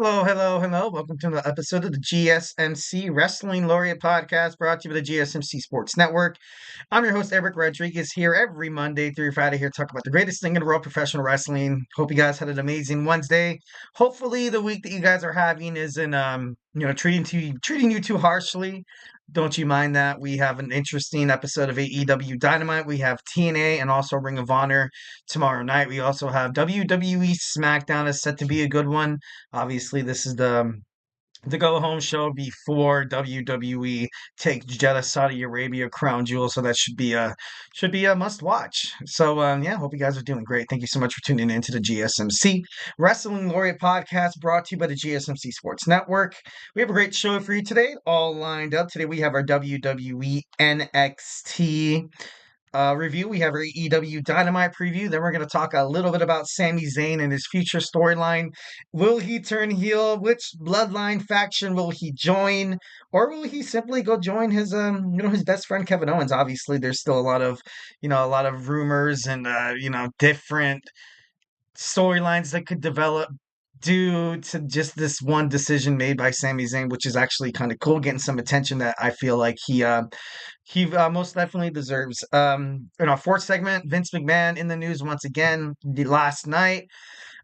Hello, hello, hello. Welcome to another episode of the GSMC Wrestling Laureate podcast brought to you by the GSMC Sports Network. I'm your host, Eric Rodriguez, here every Monday through Friday here to talk about the greatest thing in the world, professional wrestling. Hope you guys had an amazing Wednesday. Hopefully the week that you guys are having isn't treating you too harshly. Don't you mind that? We have an interesting episode of AEW Dynamite. We have TNA and also Ring of Honor tomorrow night. We also have WWE SmackDown is set to be a good one. Obviously, this is the go home show before WWE takes Jeddah, Saudi Arabia crown jewel. So that should be a must watch. So yeah, hope you guys are doing great. Thank you so much for tuning in to the GSMC Wrestling Laureate podcast brought to you by the GSMC Sports Network. We have a great show for you today, all lined up. Today we have our WWE NXT review. We have our AEW Dynamite preview. Then we're going to talk a little bit about Sami Zayn and his future storyline. Will he turn heel? Which bloodline faction will he join? Or will he simply go join his best friend Kevin Owens? Obviously, there's still a lot of rumors and different storylines that could develop due to just this one decision made by Sami Zayn, which is actually kind of cool, getting some attention that I feel like he most definitely deserves. In our fourth segment, Vince McMahon in the news once again. The last night,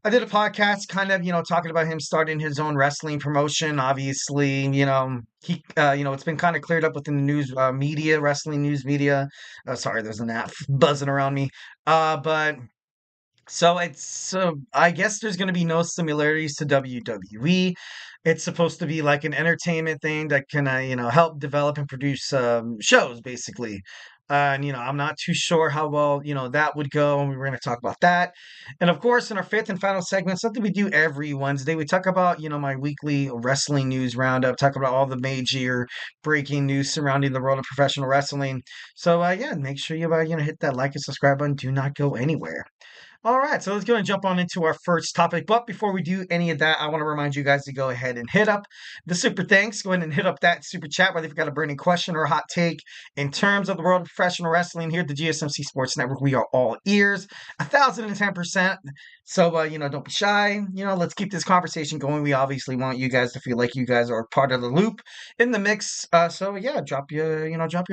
I did a podcast, kind of talking about him starting his own wrestling promotion. Obviously, it's been kind of cleared up within the news media, wrestling news media. Sorry, there's an app buzzing around me. But I guess there's going to be no similarities to WWE. It's supposed to be like an entertainment thing that can, help develop and produce shows, basically. And I'm not too sure how well that would go, and we're going to talk about that. And of course, in our fifth and final segment, something we do every Wednesday, we talk about my weekly wrestling news roundup, talk about all the major breaking news surrounding the world of professional wrestling. So yeah, make sure you hit that like and subscribe button. Do not go anywhere. All right, so let's go and jump on into our first topic. But before we do any of that, I want to remind you guys to go ahead and hit up the super thanks. Go ahead and hit up that super chat, whether you've got a burning question or a hot take in terms of the world of professional wrestling here at the GSMC Sports Network. We are all ears, 1,010%. So, don't be shy. Let's keep this conversation going. We obviously want you guys to feel like you guys are part of the loop in the mix. So, yeah, drop your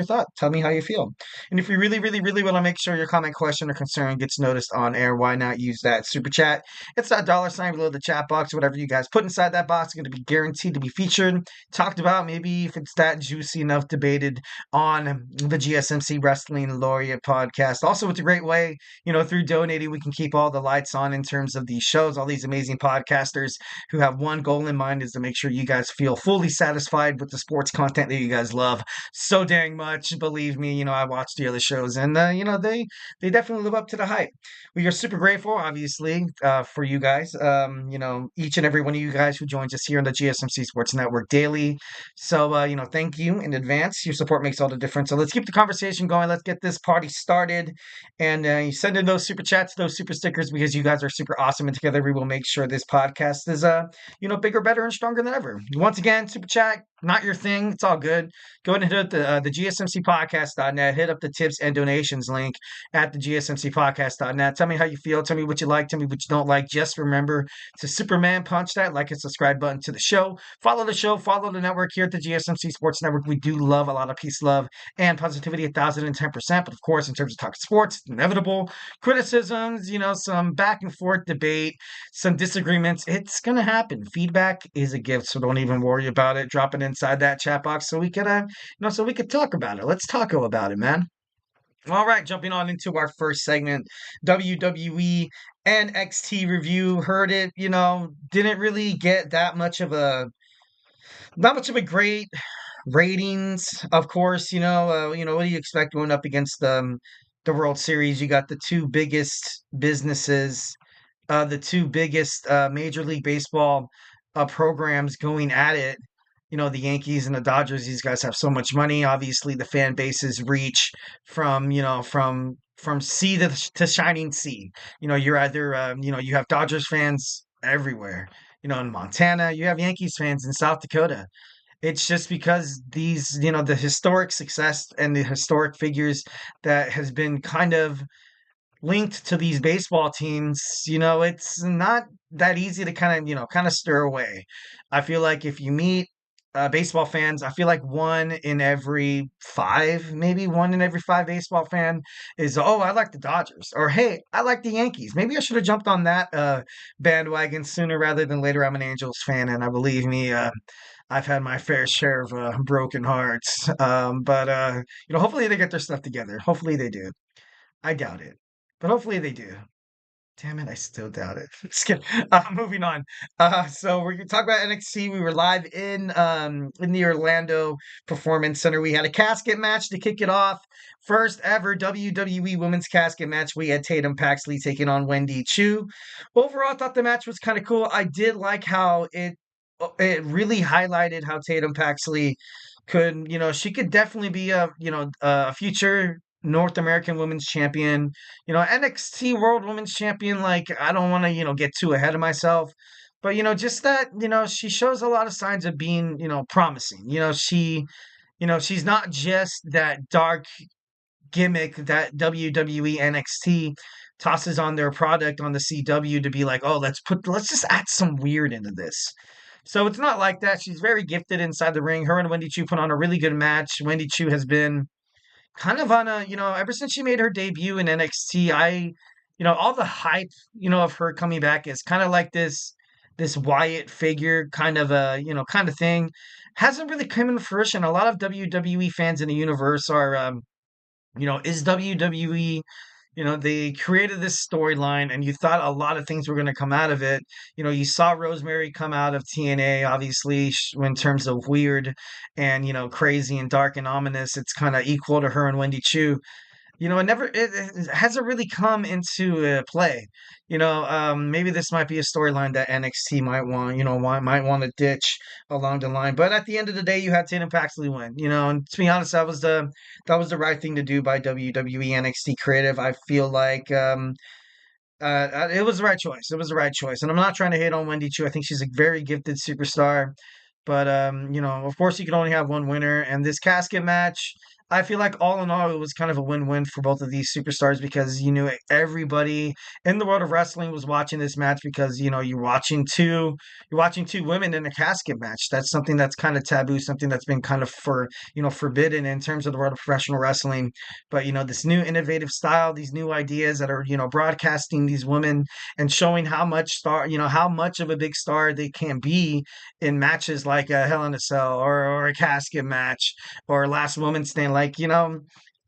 thought. Tell me how you feel. And if you really, really, really want to make sure your comment, question, or concern gets noticed on air, why not use that super chat? It's that dollar sign below the chat box. Whatever you guys put inside that box is going to be guaranteed to be featured, talked about, maybe if it's that juicy enough, debated on the GSMC Wrestling Laureate podcast. Also, it's a great way, through donating, we can keep all the lights on in terms of these shows, all these amazing podcasters who have one goal in mind is to make sure you guys feel fully satisfied with the sports content that you guys love so dang much. Believe me, I watched the other shows and, they definitely live up to the hype. We are super grateful, obviously, for you guys. Each and every one of you guys who joins us here on the GSMC Sports Network daily. So, thank you in advance. Your support makes all the difference. So let's keep the conversation going. Let's get this party started. And you send in those super chats, those super stickers, because you guys are super awesome. And together we will make sure this podcast is, bigger, better, and stronger than ever. Once again, super chat, not your thing. It's all good. Go ahead and hit up the GSMCpodcast.net. Hit up the tips and donations link at the GSMCpodcast.net. Tell me how you feel. Tell me what you like. Tell me what you don't like. Just remember to Superman punch that like and subscribe button to the show. Follow the show. Follow the network here at the GSMC Sports Network. We do love a lot of peace, love, and positivity, 1,010%. But of course, in terms of talking sports, inevitable criticisms, some back and forth debate, some disagreements. It's going to happen. Feedback is a gift, so don't even worry about it. Drop it inside that chat box so we could, so we could talk about it. Let's talk about it, man. All right, jumping on into our first segment, WWE NXT review. Heard it, didn't really get not much of a great ratings. Of course, what do you expect going up against the World Series? You got the two biggest businesses, the two biggest Major League Baseball programs going at it. The Yankees and the Dodgers, these guys have so much money. Obviously, the fan bases reach from sea to shining sea. You're either, you have Dodgers fans everywhere. In Montana, you have Yankees fans in South Dakota. It's just because these, the historic success and the historic figures that has been kind of linked to these baseball teams, it's not that easy to kind of stir away. I feel like if you meet baseball fans, I feel like one in every five, maybe one in every five baseball fan is, oh, I like the Dodgers, or hey, I like the Yankees. Maybe I should have jumped on that bandwagon sooner rather than later. I'm an Angels fan, and I believe me, I've had my fair share of broken hearts. But hopefully they get their stuff together. Hopefully they do. I doubt it, but hopefully they do. Damn it, I still doubt it. Just kidding. Moving on. So we're gonna talk about NXT. We were live in the Orlando Performance Center. We had a casket match to kick it off. First ever WWE Women's Casket match. We had Tatum Paxley taking on Wendy Choo. Overall, I thought the match was kind of cool. I did like how it really highlighted how Tatum Paxley could, she could definitely be a future North American Women's Champion, NXT World Women's Champion. Like, I don't want to, get too ahead of myself, but, just that, she shows a lot of signs of being, promising. She's not just that dark gimmick that WWE NXT tosses on their product on the CW to be like, oh, let's just add some weird into this. So it's not like that. She's very gifted inside the ring. Her and Wendy Choo put on a really good match. Wendy Choo has been kind of on a, ever since she made her debut in NXT, all the hype, of her coming back is kind of like this Wyatt figure kind of a, kind of thing. Hasn't really come into fruition. A lot of WWE fans in the universe are, is WWE, they created this storyline and you thought a lot of things were going to come out of it. You saw Rosemary come out of TNA, obviously, in terms of weird and, crazy and dark and ominous. It's kind of equal to her and Wendy Choo. It hasn't really come into play. Maybe this might be a storyline that NXT might want, might want to ditch along the line. But at the end of the day, you had Tatum Paxley win. And to be honest, that was the right thing to do by WWE NXT Creative. I feel like it was the right choice. It was the right choice. And I'm not trying to hate on Wendy Choo. I think she's a very gifted superstar. But of course you can only have one winner. And this casket match, I feel like all in all, it was kind of a win-win for both of these superstars because you knew everybody in the world of wrestling was watching this match because you're watching two women in a casket match. That's something that's kind of taboo, something that's been kind of forbidden in terms of the world of professional wrestling. But this new innovative style, these new ideas that are broadcasting these women and showing how much of a big star they can be in matches like a Hell in a Cell or a casket match or Last Woman Stand. Like,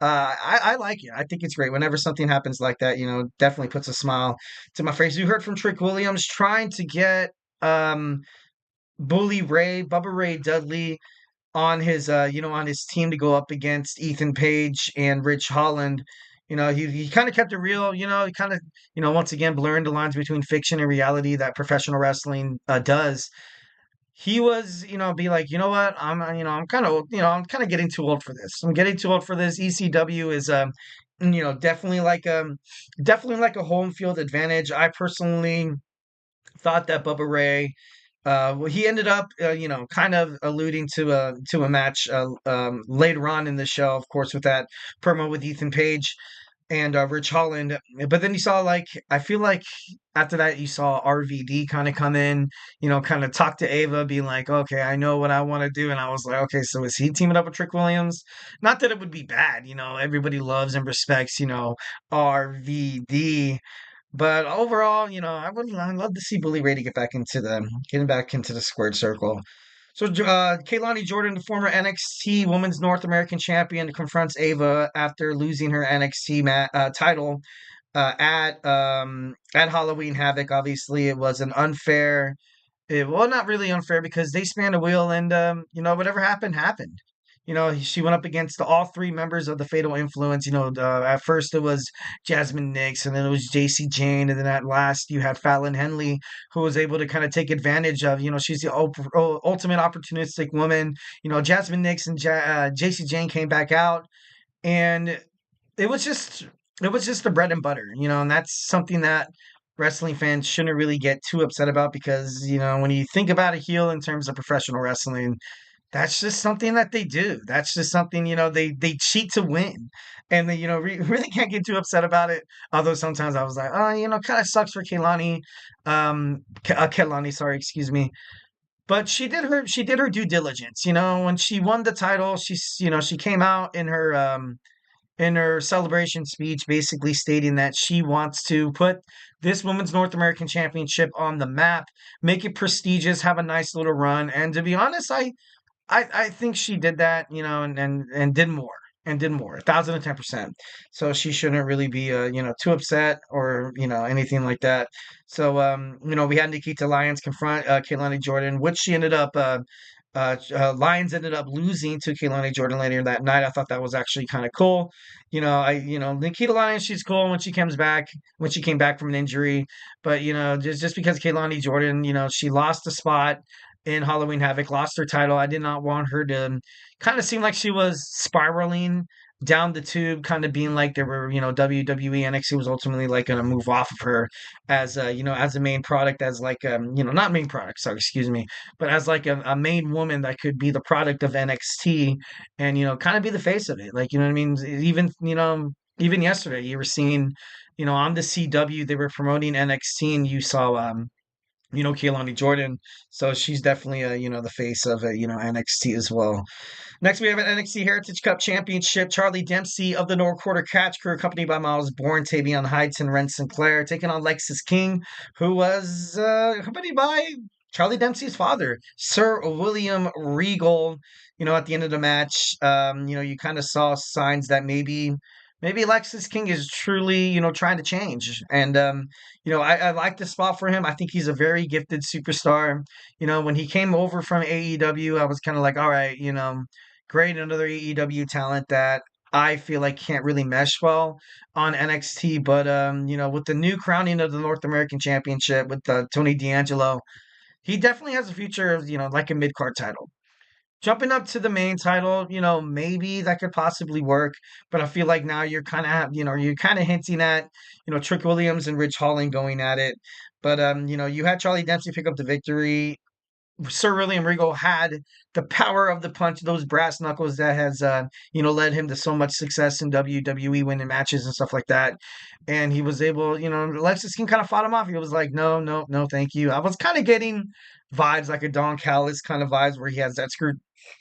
I like it. I think it's great. Whenever something happens like that, definitely puts a smile to my face. You heard from Trick Williams trying to get um, Bubba Ray Dudley on his team to go up against Ethan Page and Rich Holland. He kind of kept it real, he kind of, once again, blurring the lines between fiction and reality that professional wrestling does. He was, be like, you know what, I'm kind of getting too old for this. I'm getting too old for this. ECW is, definitely like a home field advantage. I personally thought that Bubba Ray, well, he ended up, kind of alluding to a match later on in the show, of course, with that promo with Ethan Page and Rich Holland. But then you saw, like, I feel like after that you saw RVD kind of come in, kind of talk to Ava, being like, okay, I know what I want to do. And I was like, okay, so is he teaming up with Trick Williams? Not that it would be bad, everybody loves and respects, RVD. But overall, I'd love to see Bully Ray to getting back into the squared circle. So, Kaylani Jordan, the former NXT Women's North American Champion, confronts Ava after losing her NXT title at Halloween Havoc. Obviously, it was an unfair. Well, not really unfair because they spanned a wheel, and whatever happened happened. She went up against all three members of the Fatal Influence. At first it was Jasmine Nix, and then it was JC Jane, and then at last you had Fallon Henley, who was able to kind of take advantage of. She's the ultimate opportunistic woman. Jasmine Nix and JC Jane came back out, and it was just the bread and butter. And that's something that wrestling fans shouldn't really get too upset about because when you think about a heel in terms of professional wrestling, That's just something that they do. That's just something, they cheat to win. And they, really can't get too upset about it. Although sometimes I was like, oh, kind of sucks for Kaylani. Kaylani, sorry, excuse me. But she did her due diligence. When she won the title, she came out in her celebration speech basically stating that she wants to put this women's North American Championship on the map, make it prestigious, have a nice little run. And to be honest, I think she did that, and did more, 1,010%. So she shouldn't really be, too upset or anything like that. So we had Nikita Lyons confront Kaylani Jordan, which she ended up. Lyons ended up losing to Kaylani Jordan later that night. I thought that was actually kind of cool. Nikita Lyons, she's cool when she comes back, when she came back from an injury. But just because Kaylani Jordan, she lost a spot in Halloween Havoc, lost her title. I did not want her to kind of seem like she was spiraling down the tube, kind of being like there were, WWE NXT was ultimately like going to move off of her as as a main product, as like not main product, sorry, excuse me, but as like a main woman that could be the product of NXT and kind of be the face of it. Like, what I mean? Even yesterday you were seeing, on the CW they were promoting NXT and you saw Kehlani Jordan. So she's definitely the face of NXT as well. Next, we have an NXT Heritage Cup Championship. Charlie Dempsey of the North Quarter Catch Crew, accompanied by Miles Bourne, Tavion Heights, and Ren Sinclair, taking on Lexis King, who was accompanied by Charlie Dempsey's father, Sir William Regal. At the end of the match, you kind of saw signs that maybe Lexis King is truly, trying to change. And I like the spot for him. I think he's a very gifted superstar. When he came over from AEW, I was kind of like, all right, great, another AEW talent that I feel like can't really mesh well on NXT. But with the new crowning of the North American Championship with Tony D'Angelo, he definitely has a future of like a mid card title. Jumping up to the main title, maybe that could possibly work, but I feel like now you're kind of hinting at, Trick Williams and Rich Holland going at it. But you had Charlie Dempsey pick up the victory. Sir William Regal had the power of the punch, those brass knuckles that has, led him to so much success in WWE winning matches and stuff like that. And he was able, Lexis King kind of fought him off. He was like, no, no, no, thank you. I was kind of getting vibes like a Don Callis kind of vibes where he has that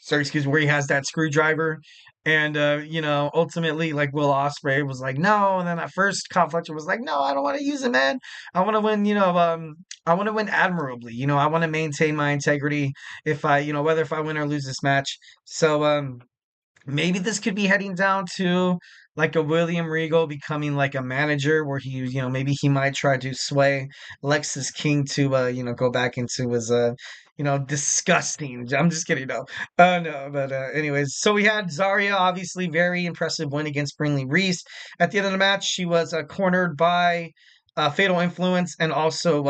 sorry, excuse me, where he has that screwdriver. And ultimately, like Will Ospreay was like, no. And then at first, Kyle Fletcher was like, no, I don't want to use it, man. I want to win, I want to win admirably. I want to maintain my integrity if whether if I win or lose this match. So maybe this could be heading down to like a William Regal becoming like a manager where he, maybe he might try to sway Lexis King to, go back into his, disgusting. I'm just kidding. No, no, but anyways, so we had Zaria, obviously very impressive win against Brinley Reese. At the end of the match, she was cornered by Fatal Influence and also,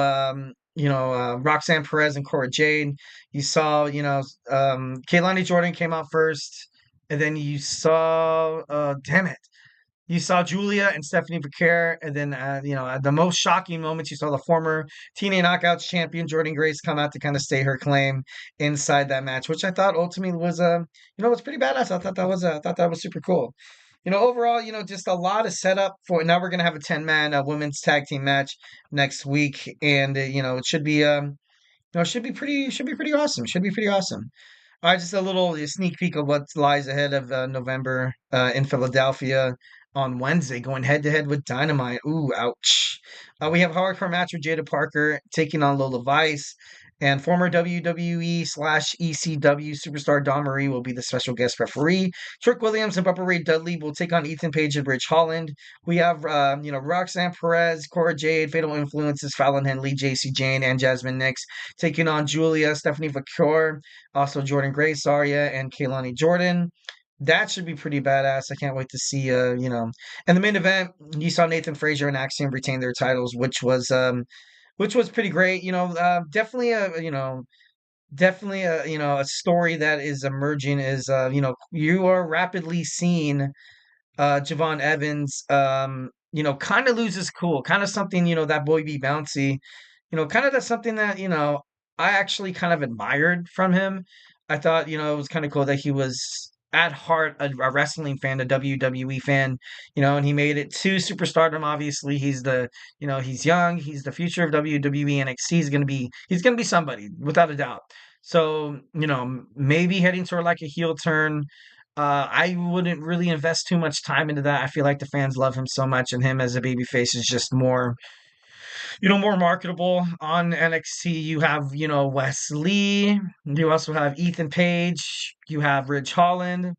Roxanne Perez and Cora Jade. You saw, Kaylani Jordan came out first. And then you saw, damn it, you saw Julia and Stephanie Becerra. And then, at the most shocking moments, you saw the former TNA Knockouts champion Jordan Grace come out to kind of stay her claim inside that match, which I thought ultimately was pretty badass. I thought that was super cool. Overall, just a lot of setup for now. We're gonna have a 10-man women's tag team match next week, and it should be should be pretty awesome. Should be pretty awesome. Just a little sneak peek of what lies ahead of November in Philadelphia on Wednesday, going head to head with Dynamite. Ooh, ouch. We have a hardcore match with Jada Parker taking on Lola Vice, and former WWE/ECW superstar Dawn Marie will be the special guest referee. Trick Williams and Bubba Ray Dudley will take on Ethan Page and Rich Holland. We have, Roxanne Perez, Cora Jade, Fatal Influences, Fallon Henley, JC Jane, and Jasmine Nix taking on Julia, Stephanie Vacore, also Jordan Grace, Zaria, and Kaylani Jordan. That should be pretty badass. I can't wait to see, And the main event, you saw Nathan Fraser and Axiom retain their titles, which was pretty great. Definitely a story that is emerging is, you are rapidly seeing Javon Evans, kind of loses cool, kind of something, that boy be bouncy, kind of that's something that, I actually kind of admired from him. I thought, it was kind of cool that he was at heart a wrestling fan, a WWE fan, and he made it to superstardom. Obviously, he's young, he's the future of WWE NXT. He's gonna be somebody without a doubt. So, maybe heading toward like a heel turn. I wouldn't really invest too much time into that. I feel like the fans love him so much, and him as a babyface is just more marketable on NXT. You have, Wesley. You also have Ethan Page. You have Ridge Holland.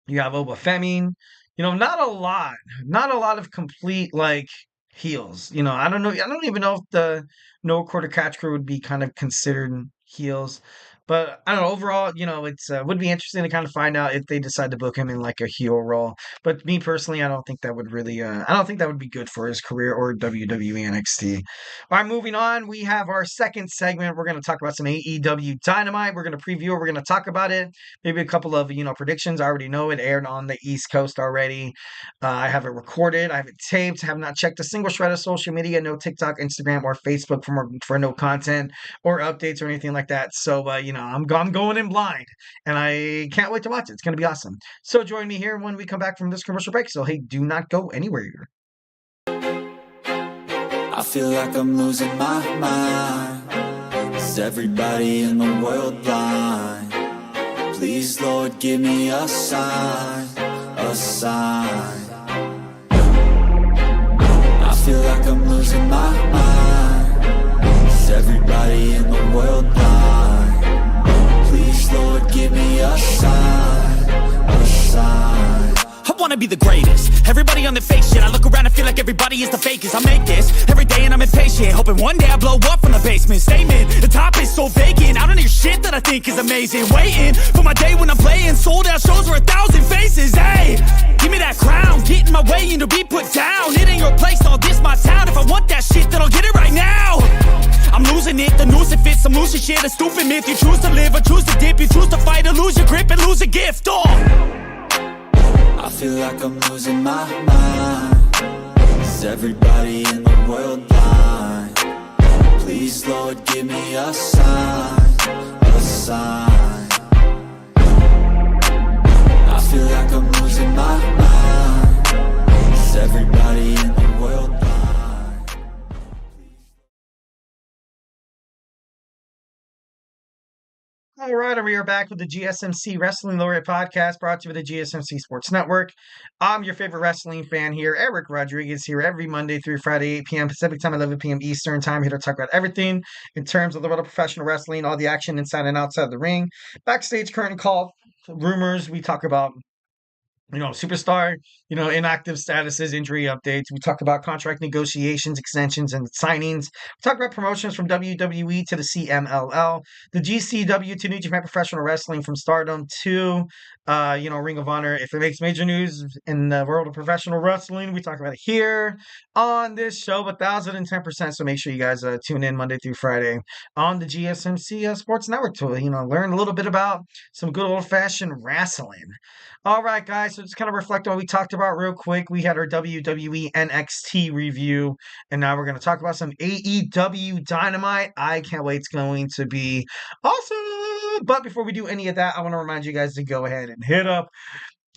You have Oba Femi. Not a lot of complete like heels. I don't know. I don't even know if the no quarter catch crew would be kind of considered heels. But I don't know. Overall, it's would be interesting to kind of find out if they decide to book him in like a heel role. But me personally, I don't think that would really. I don't think that would be good for his career or WWE NXT. All right, moving on. We have our second segment. We're going to talk about some AEW Dynamite. We're going to preview it. We're going to talk about it. Maybe a couple of predictions. I already know it aired on the East Coast already. I have it recorded. I have it taped. I have not checked a single shred of social media. No TikTok, Instagram, or Facebook for no content or updates or anything like that. So I'm going in blind, and I can't wait to watch it. It's going to be awesome. So join me here when we come back from this commercial break. So hey, do not go anywhere. I feel like I'm losing my mind. Is everybody in the world blind? Please, Lord, give me a sign, a sign. I feel like I'm losing my mind. Is everybody in the world blind? Please, Lord, give me a sign, a sign. I wanna be the greatest. Everybody on the fake shit. I look around and feel like everybody is the fakest. I make this every day and I'm impatient, hoping one day I blow up from the basement. Statement, the top is so vacant. I don't hear shit that I think is amazing. Waiting for my day when I'm playing sold out shows for 1,000 faces. Hey, give me that crown, get in my way and to be put down. It ain't your place, all this my town. If I want that shit, then I'll get it right now. I'm losing it, the noose it fits, some losing shit, a stupid myth. You choose to live or choose to dip, you choose to fight or lose your grip and lose a gift. I feel like I'm losing my mind. Is everybody in the world blind? Please, Lord, give me a sign, a sign. I feel like I'm losing my mind. Is everybody in the world blind? All right, and we are back with the GSMC Wrestling Laureate podcast brought to you by the GSMC Sports Network. I'm your favorite wrestling fan here, Eric Rodriguez, here every Monday through Friday, 8 p.m. Pacific time, 11 p.m. Eastern time, here to talk about everything in terms of the world of professional wrestling, all the action inside and outside the ring, backstage curtain call, rumors. We talk about superstar, inactive statuses, injury updates. We talk about contract negotiations, extensions, and signings. We talk about promotions from WWE to the CMLL, the GCW to New Japan Professional Wrestling, from Stardom to, Ring of Honor. If it makes major news in the world of professional wrestling, we talk about it here on this show, 1,010%. So make sure you guys tune in Monday through Friday on the GSMC Sports Network to, learn a little bit about some good old-fashioned wrestling. All right, guys, so just kind of reflect on what we talked about real quick. We had our WWE NXT review, and now we're going to talk about some AEW Dynamite. I can't wait. It's going to be awesome. But before we do any of that, I want to remind you guys to go ahead and hit up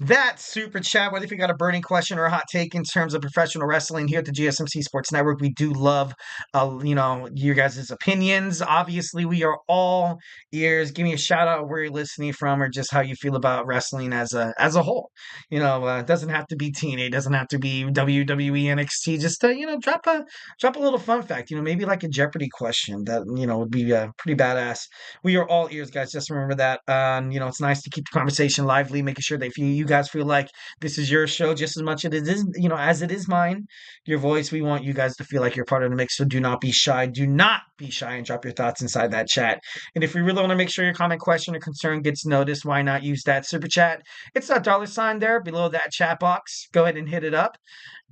that super chat, whether if you got a burning question or a hot take in terms of professional wrestling here at the GSMC Sports Network. We do love, your guys' opinions. Obviously, we are all ears. Give me a shout out where you're listening from or just how you feel about wrestling as a whole. It doesn't have to be TNA, it doesn't have to be WWE NXT. Just drop a little fun fact. Maybe like a Jeopardy question that would be pretty badass. We are all ears, guys. Just remember that. It's nice to keep the conversation lively, making sure that if you guys feel like this is your show just as much as it is, as it is mine, your voice, we want you guys to feel like you're part of the mix. So do not be shy. Do not be shy and drop your thoughts inside that chat. And if we really want to make sure your comment, question, or concern gets noticed, why not use that super chat? It's that $sign there below that chat box. Go ahead and hit it up.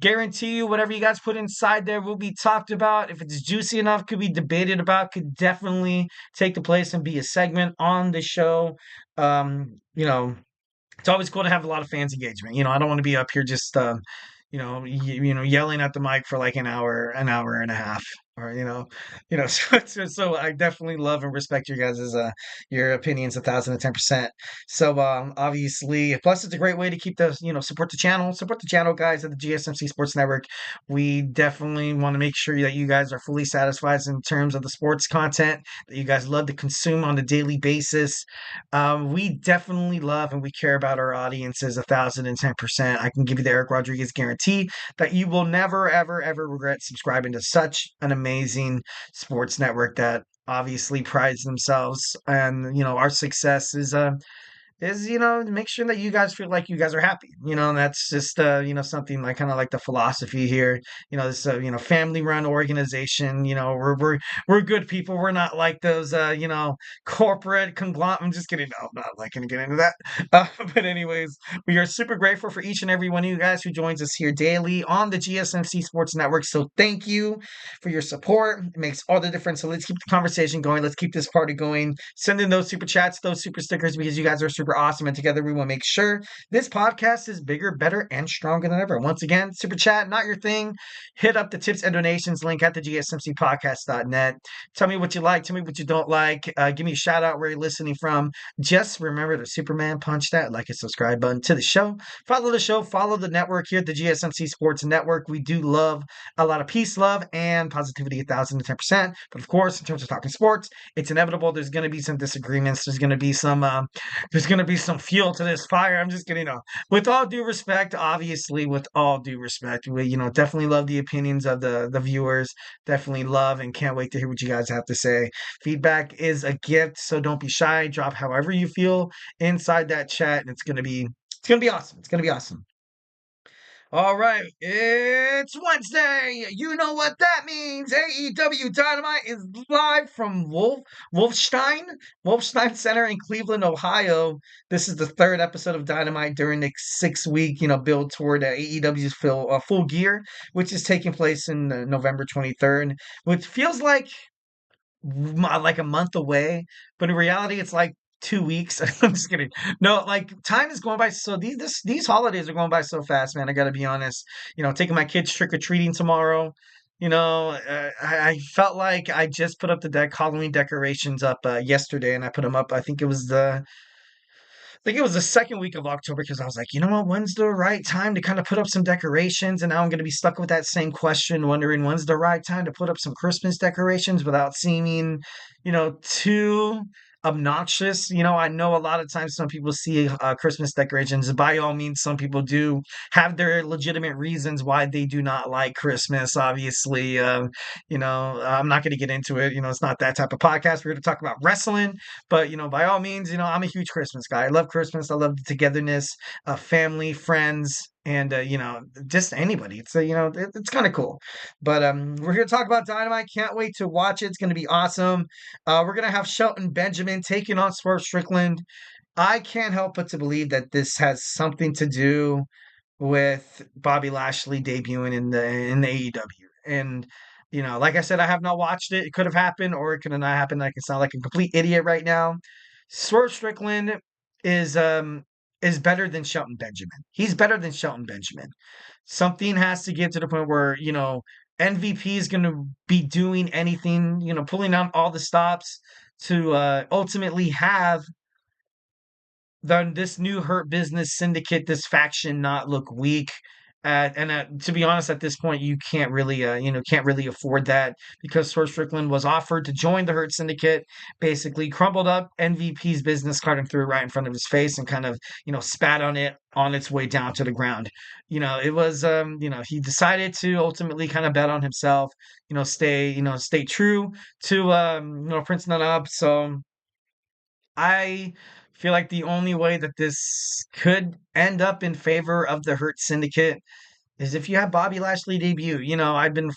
Guarantee you whatever you guys put inside there will be talked about. If it's juicy enough, could be debated about, could definitely take the place and be a segment on the show. It's always cool to have a lot of fans engagement. I don't want to be up here just, yelling at the mic for like an hour and a half. or so I definitely love and respect your guys' your opinions 1,010%. So obviously, plus it's a great way to keep the support the channel guys at the GSMC Sports Network. We definitely want to make sure that you guys are fully satisfied in terms of the sports content that you guys love to consume on a daily basis. We definitely love and we care about our audiences 1,010%. I can give you the Eric Rodriguez guarantee that you will never, ever, ever regret subscribing to such an amazing sports network that obviously prides themselves and our success is make sure that you guys feel like you guys are happy, and that's just something like kind of like the philosophy here. This family run organization. We're good people. We're not like those corporate conglomerate. I'm just kidding. No, I'm not like gonna get into that. But anyways, we are super grateful for each and every one of you guys who joins us here daily on the GSMC Sports Network. So thank you for your support. It makes all the difference. So let's keep the conversation going. Let's keep this party going. Send in those super chats, those super stickers, because you guys are super awesome. And together we will make sure this podcast is bigger, better, and stronger than ever. Once again, super chat, not your thing. Hit up the tips and donations link at the gsmcpodcast.net. Tell me what you like. Tell me what you don't like. Give me a shout out where you're listening from. Just remember to Superman punch that like and subscribe button to the show. Follow the show. Follow the network here at the GSMC Sports Network. We do love a lot of peace, love, and positivity 1,010%. But of course, in terms of talking sports, it's inevitable. There's going to be some disagreements. There's going to be some fuel to this fire. I'm just kidding. With all due respect, obviously, with all due respect, we definitely love the opinions of the viewers. Definitely love and can't wait to hear what you guys have to say. Feedback is a gift, so don't be shy. Drop however you feel inside that chat, and it's gonna be awesome. It's gonna be awesome. All right, it's Wednesday. You know what that means. AEW Dynamite is live from Wolfstein Center in Cleveland, Ohio. This is the third episode of Dynamite during the 6-week, build toward AEW's full gear, which is taking place in November 23rd, which feels like a month away, but in reality, it's like 2 weeks. I'm just kidding. No, like time is going by. So these holidays are going by so fast, man. I gotta be honest. Taking my kids trick or treating tomorrow. I felt like I just put up the Halloween decorations up yesterday, and I put them up. I think it was the second week of October because I was like, you know what, when's the right time to kind of put up some decorations? And now I'm going to be stuck with that same question, wondering when's the right time to put up some Christmas decorations without seeming, too obnoxious. I know a lot of times some people see Christmas decorations. By all means, some people do have their legitimate reasons why they do not like Christmas. Obviously, I'm not going to get into it. It's not that type of podcast. We're going to talk about wrestling. But, by all means, I'm a huge Christmas guy. I love Christmas. I love the togetherness, family, friends, and just anybody. It's it's kind of cool. But we're here to talk about Dynamite. Can't wait to watch it. It's going to be awesome. We're going to have Shelton Benjamin taking on Swerve Strickland. I can't help but to believe that this has something to do with Bobby Lashley debuting in the AEW. And like I said, I have not watched it. It could have happened, or it could have not happened. I can sound like a complete idiot right now. Swerve Strickland is better than Shelton Benjamin. He's better than Shelton Benjamin. Something has to get to the point where MVP is going to be doing anything, pulling out all the stops to ultimately have this new Hurt Business syndicate, this faction, not look weak. And to be honest, at this point, you can't really afford that because Swerve Strickland was offered to join the Hurt Syndicate, basically crumbled up MVP's business card and threw it right in front of his face and kind of, spat on it on its way down to the ground. It was, he decided to ultimately kind of bet on himself, stay true to, Prince Nana. So I feel like the only way that this could end up in favor of the Hurt Syndicate is if you have Bobby Lashley debut. I've been,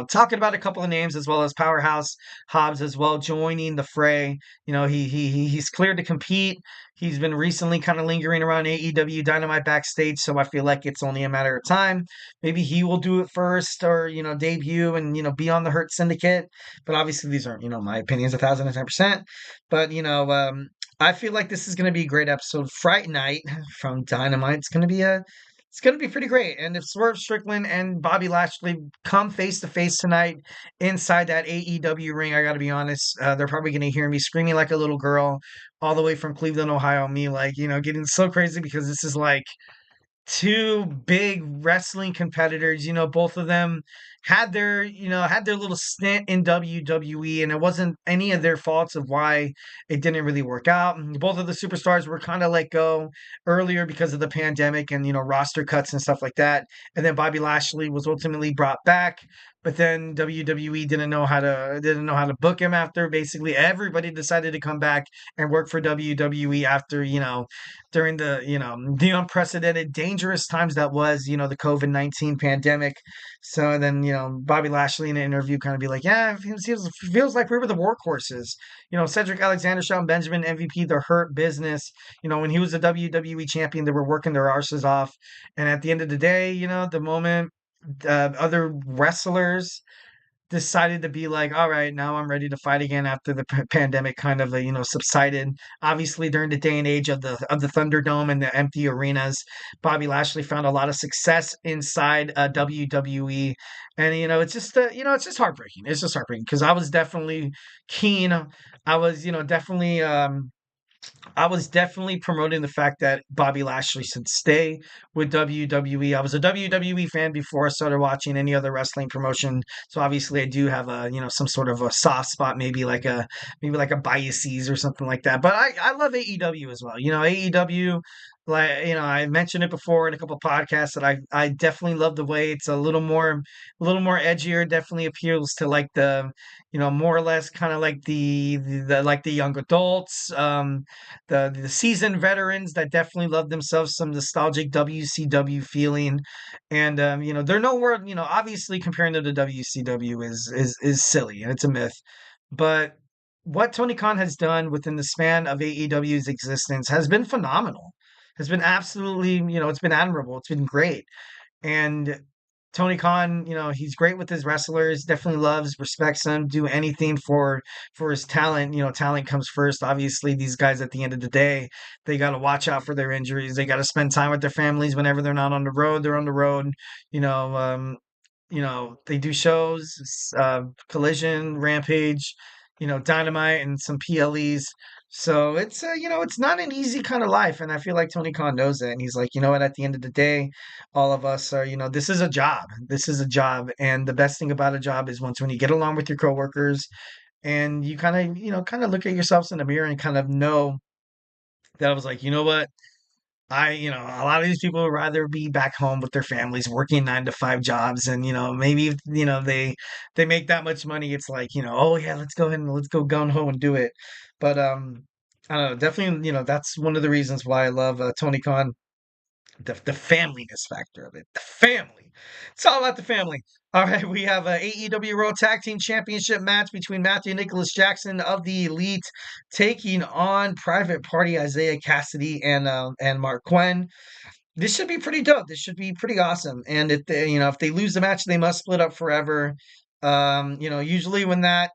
talking about a couple of names as well as Powerhouse Hobbs as well joining the fray. He's cleared to compete. He's been recently kind of lingering around AEW Dynamite backstage, so I feel like it's only a matter of time. Maybe he will do it first or, debut and, be on the Hurt Syndicate. But obviously these aren't, my opinions 1,010%. But, I feel like this is going to be a great episode. Fright Night from Dynamite. It's going to be a It's going to be pretty great. And if Swerve Strickland and Bobby Lashley come face to face tonight inside that AEW ring, I got to be honest, they're probably going to hear me screaming like a little girl all the way from Cleveland, Ohio. Me, like, getting so crazy because this is like two big wrestling competitors. Both of them had their little stint in WWE, and it wasn't any of their faults of why it didn't really work out. And both of the superstars were kind of let go earlier because of the pandemic and roster cuts and stuff like that. And then Bobby Lashley was ultimately brought back, but then WWE didn't know how to book him after basically everybody decided to come back and work for WWE after during the unprecedented, dangerous times that was, the COVID-19 pandemic. So then, Bobby Lashley in an interview kind of be like, yeah, it feels like we were the workhorses. Cedric Alexander, Shelton Benjamin, MVP, the Hurt Business. When he was the WWE champion, they were working their arses off. And at the end of the day, the moment other wrestlers decided to be like, all right, now I'm ready to fight again after the pandemic kind of subsided. Obviously, during the day and age of the Thunderdome and the empty arenas, Bobby Lashley found a lot of success inside WWE, and it's just heartbreaking. It's just heartbreaking because I was definitely keen. I was definitely promoting the fact that Bobby Lashley should stay with WWE. I was a WWE fan before I started watching any other wrestling promotion, so obviously I do have some sort of a soft spot, maybe like a biases or something like that. But I love AEW as well. AEW. Like I mentioned it before in a couple of podcasts that I definitely love the way it's a little more edgier. Definitely appeals to like the more or less kind of like the young adults. The seasoned veterans that definitely love themselves some nostalgic WCW feeling, and they're nowhere. Obviously comparing them to WCW is silly and it's a myth, but what Tony Khan has done within the span of AEW's existence has been phenomenal. Has been absolutely, it's been admirable. It's been great. And Tony Khan, he's great with his wrestlers, definitely loves, respects them, do anything for his talent. Talent comes first. Obviously, these guys at the end of the day, they got to watch out for their injuries. They got to spend time with their families whenever they're not on the road. They're on the road. You know, um, they do shows, Collision, Rampage, Dynamite, and some PLEs. So it's not an easy kind of life, and I feel like Tony Khan knows it, and he's like, you know what? At the end of the day, all of us are, this is a job. This is a job, and the best thing about a job is once when you get along with your coworkers, and you kind of look at yourselves in the mirror and kind of know that I was like, you know what? A lot of these people would rather be back home with their families working 9 to 5 jobs. And, maybe, if, they make that much money. It's like, oh yeah, let's go ahead and let's go gun ho and do it. But, I don't know, definitely, that's one of the reasons why I love Tony Khan, the familyness factor of it. The family. It's all about the family. All right, we have a AEW World Tag Team Championship match between Matthew Nicholas Jackson of the Elite taking on Private Party Isaiah Cassidy and Mark Quinn. This should be pretty dope. This should be pretty awesome. And if they lose the match, they must split up forever. Usually when that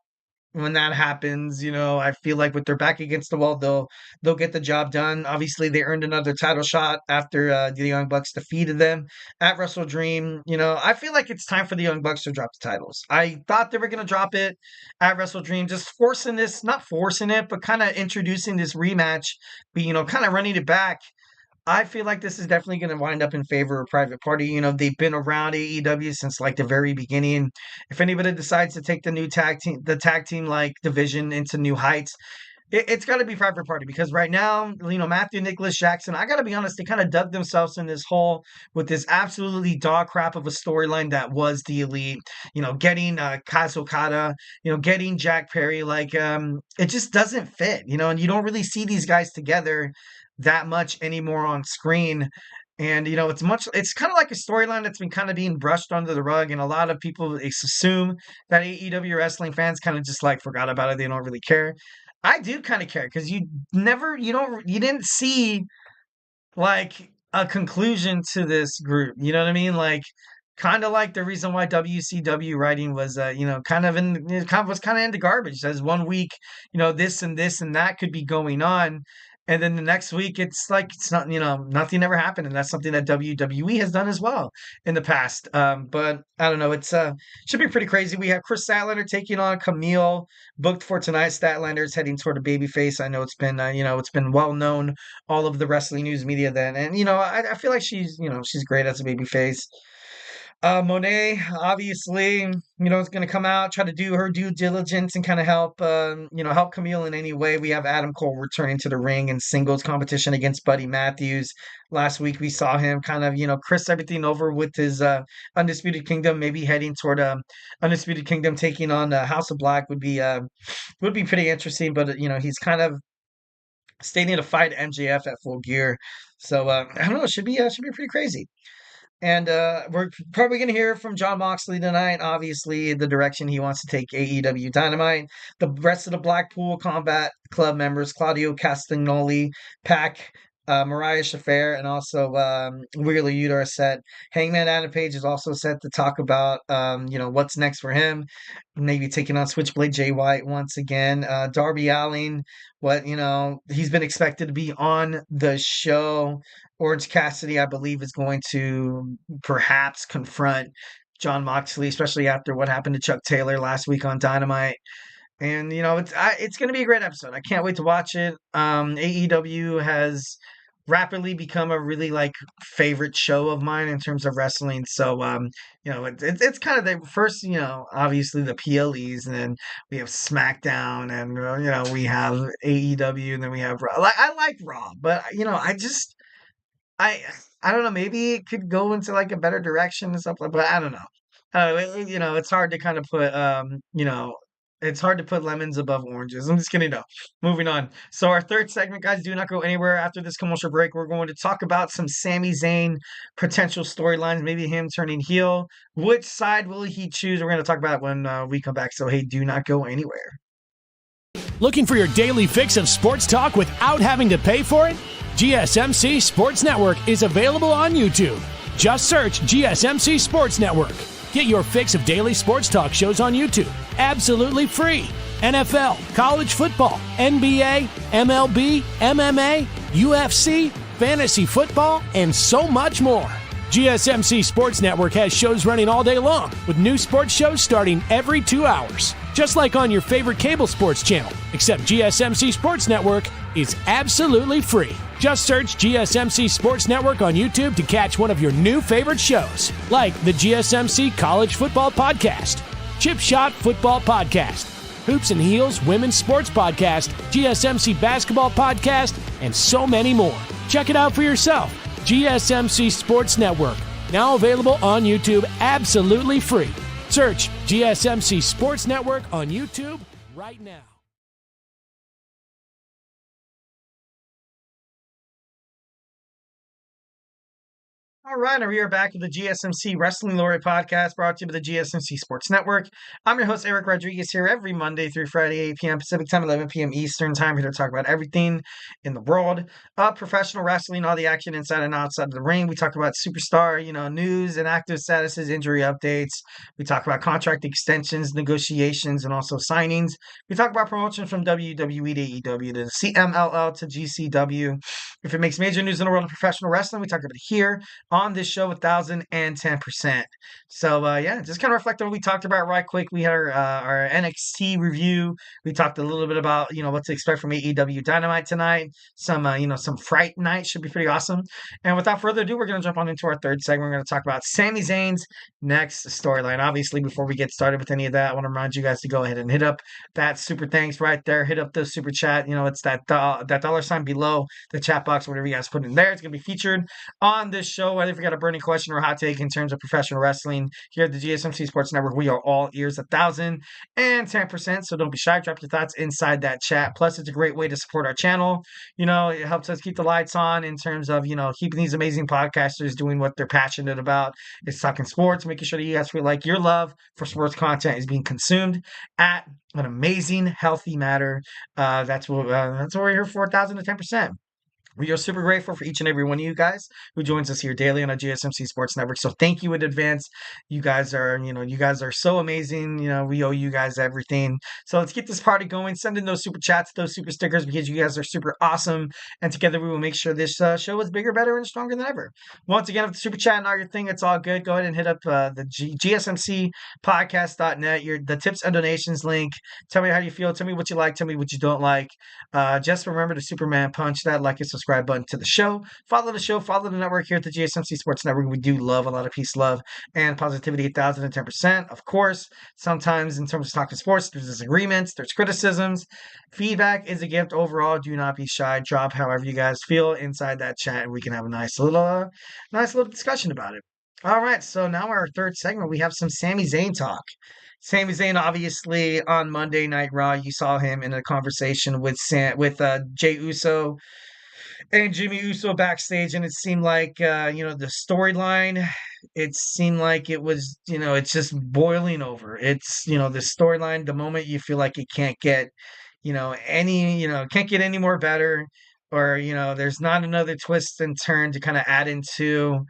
happens, I feel like with their back against the wall, they'll get the job done. Obviously, they earned another title shot after the Young Bucks defeated them at Wrestle Dream. I feel like it's time for the Young Bucks to drop the titles. I thought they were gonna drop it at Wrestle Dream, just forcing this, not forcing it, but kind of introducing this rematch, but kind of running it back. I feel like this is definitely going to wind up in favor of Private Party. They've been around AEW since like the very beginning. If anybody decides to take the tag team like division into new heights, it's got to be Private Party because right now, Matthew Nicholas Jackson, I got to be honest, they kind of dug themselves in this hole with this absolutely dog crap of a storyline that was the Elite. Getting Kaz Okada, getting Jack Perry, like it just doesn't fit. And you don't really see these guys together that much anymore on screen. And it's kind of like a storyline that's been kind of being brushed under the rug, and a lot of people assume that AEW wrestling fans kind of just like forgot about it. They don't really care. I do kind of care because you didn't see like a conclusion to this group. You know what I mean? Like kind of like the reason why WCW writing was was kind of into garbage. As one week, this and this and that could be going on. And then the next week, it's like it's not, nothing ever happened, and that's something that WWE has done as well in the past. But I don't know, it's should be pretty crazy. We have Chris Statlander taking on Camille, booked for tonight. Statlander is heading toward a babyface. I know it's been, it's been well known all of the wrestling news media then, and I feel like she's great as a babyface. Monet, obviously, is going to come out, try to do her due diligence and kind of help, help Camille in any way. We have Adam Cole returning to the ring in singles competition against Buddy Matthews. Last week, we saw him kind of, Chris everything over with his Undisputed Kingdom, maybe heading toward Undisputed Kingdom taking on House of Black would be pretty interesting. But, he's kind of stating to fight MJF at Full Gear. So, I don't know, should be pretty crazy. And we're probably going to hear from Jon Moxley tonight. Obviously, the direction he wants to take AEW Dynamite. The rest of the Blackpool Combat Club members, Claudio Castagnoli, Pac, Mariah Shafir, and also Wheeler Yuta are set. Hangman Adam Page is also set to talk about, what's next for him. Maybe taking on Switchblade Jay White once again. Darby Allin, he's been expected to be on the show. Orange Cassidy, I believe, is going to perhaps confront Jon Moxley, especially after what happened to Chuck Taylor last week on Dynamite. And it's going to be a great episode. I can't wait to watch it. AEW has rapidly become a really favorite show of mine in terms of wrestling. So it's kind of the first, obviously the PLEs, and then we have SmackDown, and we have AEW, and then we have Raw. I like Raw, but I I don't know. Maybe it could go into a better direction and stuff but I don't know. It's hard to kind of put it's hard to put lemons above oranges. I'm just kidding. No. Moving on. So our third segment, guys, do not go anywhere. After this commercial break, we're going to talk about some Sami Zayn potential storylines. Maybe him turning heel. Which side will he choose? We're going to talk about it when we come back. So hey, do not go anywhere. Looking for your daily fix of sports talk without having to pay for it? GSMC Sports Network is available on YouTube. Just search GSMC Sports Network. Get your fix of daily sports talk shows on YouTube, absolutely free. NFL, college football, NBA, MLB, MMA, UFC, fantasy football, and so much more. GSMC Sports Network has shows running all day long, with new sports shows starting every 2 hours. Just like on your favorite cable sports channel, except GSMC Sports Network is absolutely free. Just search GSMC Sports Network on YouTube to catch one of your new favorite shows, like the GSMC College Football Podcast, Chip Shot Football Podcast, Hoops and Heels Women's Sports Podcast, GSMC Basketball Podcast, and so many more. Check it out for yourself. GSMC Sports Network, now available on YouTube absolutely free. Search GSMC Sports Network on YouTube right now. All right, and we are back with the GSMC Wrestling Laureate podcast brought to you by the GSMC Sports Network. I'm your host, Eric Rodriguez, here every Monday through Friday, 8 p.m. Pacific Time, 11 p.m. Eastern Time, here to talk about everything in the world of professional wrestling, all the action inside and outside of the ring. We talk about superstar, news and active statuses, injury updates. We talk about contract extensions, negotiations, and also signings. We talk about promotions from WWE to AEW to CMLL to GCW. If it makes major news in the world of professional wrestling, we talk about it here on this show 1010%. So just kind of reflect on what we talked about right quick. We had our NXT review. We talked a little bit about what to expect from AEW Dynamite tonight. Some Fright Night should be pretty awesome. And without further ado, we're going to jump on into our third segment. We're going to talk about Sami Zayn's next storyline. Obviously, before we get started with any of that, I want to remind you guys to go ahead and hit up that super thanks right there. Hit up the super chat. It's that dollar sign below the chat box. Whatever you guys put in there, it's going to be featured on this show. Whether if you got a burning question or a hot take in terms of professional wrestling here at the GSMC Sports Network, we are all ears 1010%. So don't be shy. Drop your thoughts inside that chat. Plus, it's a great way to support our channel. It helps us keep the lights on in terms of, keeping these amazing podcasters doing what they're passionate about. It's talking sports, making sure that you guys feel like your love for sports content is being consumed at an amazing, healthy matter. That's what we're here for, 1010%. We are super grateful for each and every one of you guys who joins us here daily on our GSMC Sports Network. So thank you in advance. You guys are so amazing. We owe you guys everything. So let's get this party going. Send in those super chats, those super stickers, because you guys are super awesome. And together we will make sure this show is bigger, better, and stronger than ever. Once again, if the super chat not your thing, it's all good. Go ahead and hit up the GSMCpodcast.net, the tips and donations link. Tell me how you feel. Tell me what you like. Tell me what you don't like. Just remember to Superman punch that like and subscribe button to the show. Follow the show, follow the network here at the GSMC Sports Network. We do love a lot of peace, love, and positivity 1,010%. Of course, sometimes in terms of talking sports, there's disagreements, there's criticisms. Feedback is a gift overall. Do not be shy. Drop however you guys feel inside that chat, and we can have a nice little discussion about it. All right, so now our third segment, we have some Sami Zayn talk. Sami Zayn, obviously, on Monday Night Raw, you saw him in a conversation with Jey Uso and Jimmy Uso backstage, and it seemed like the storyline. It seemed like it was it's just boiling over. It's the storyline. The moment you feel like it can't get can't get any more better, or there's not another twist and turn to kind of add into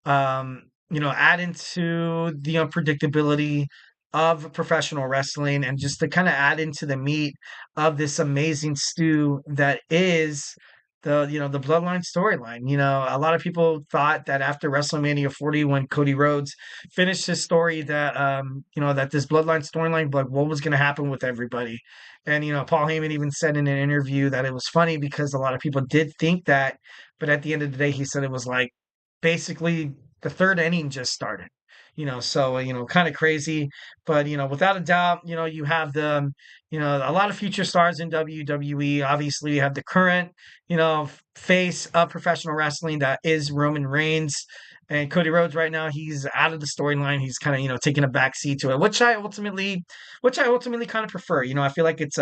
the unpredictability of professional wrestling, and just to kind of add into the meat of this amazing stew that is the Bloodline storyline. A lot of people thought that after WrestleMania 40, when Cody Rhodes finished his story, that that this Bloodline storyline, like, what was going to happen with everybody. And Paul Heyman even said in an interview that it was funny because a lot of people did think that, but at the end of the day, he said it was like basically the third inning just started. So kind of crazy, but without a doubt, you have a lot of future stars in WWE. Obviously, you have the current, face of professional wrestling, that is Roman Reigns. And Cody Rhodes right now, he's out of the storyline. He's kind of, taking a backseat to it, which I ultimately kind of prefer. I feel like it's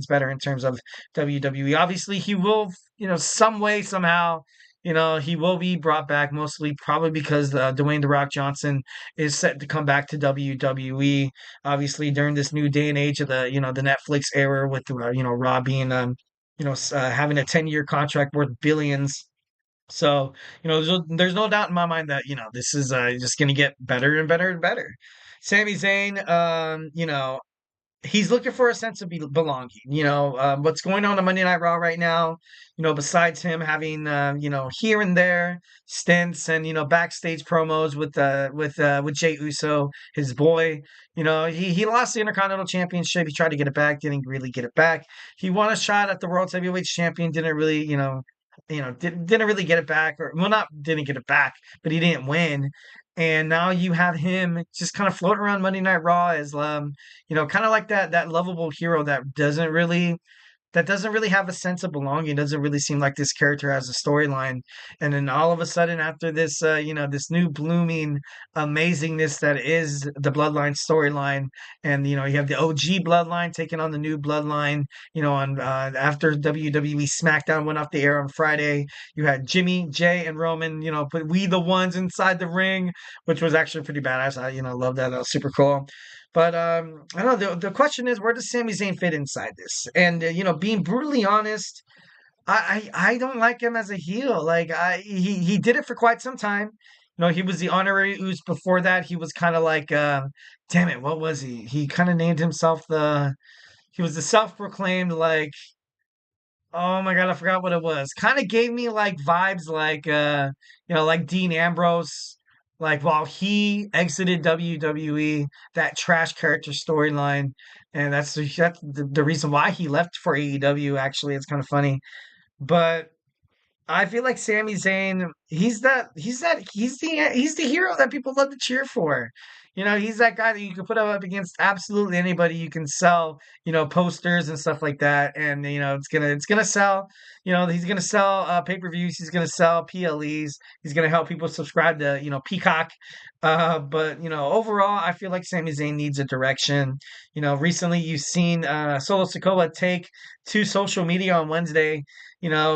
better in terms of WWE. Obviously, he will, some way, somehow, he will be brought back, mostly probably because Dwayne "The Rock" Johnson is set to come back to WWE. Obviously, during this new day and age of the Netflix era, with Raw being having a 10-year contract worth billions. So there's no doubt in my mind that this is just going to get better and better and better. Sami Zayn, he's looking for a sense of belonging. What's going on Monday Night Raw right now, besides him having, here and there stints and, backstage promos with Jey Uso, his boy. He lost the Intercontinental Championship. He tried to get it back, didn't really get it back. He won a shot at the World Heavyweight Champion, didn't really, didn't really get it back, or well, not didn't get it back, but he didn't win. And now you have him just kind of floating around Monday Night Raw as, kind of like that lovable hero that doesn't really have a sense of belonging. Doesn't really seem like this character has a storyline. And then all of a sudden, after this, this new blooming amazingness that is the Bloodline storyline, and you have the OG Bloodline taking on the new Bloodline. On after WWE SmackDown went off the air on Friday, you had Jimmy, Jay, and Roman. Put "We the Ones" inside the ring, which was actually pretty badass. I love that. That was super cool. But I don't know. The question is, where does Sami Zayn fit inside this? And being brutally honest, I don't like him as a heel. Like he did it for quite some time. He was the honorary Uce. Before that, he was kind of like, damn it, what was he? He kind of named himself he was the self-proclaimed, like, oh my God, I forgot what it was. Kind of gave me like vibes like like Dean Ambrose, like while he exited WWE, that trash character storyline, and that's the reason why he left for AEW. Actually, it's kind of funny, but I feel like Sami Zayn, he's the hero that people love to cheer for. He's that guy that you can put up against absolutely anybody. You can sell, posters and stuff like that, and it's gonna sell. He's gonna sell pay-per-views. He's gonna sell PLEs. He's gonna help people subscribe to Peacock. But overall, I feel like Sami Zayn needs a direction. Recently you've seen Solo Sikoa take to social media on Wednesday,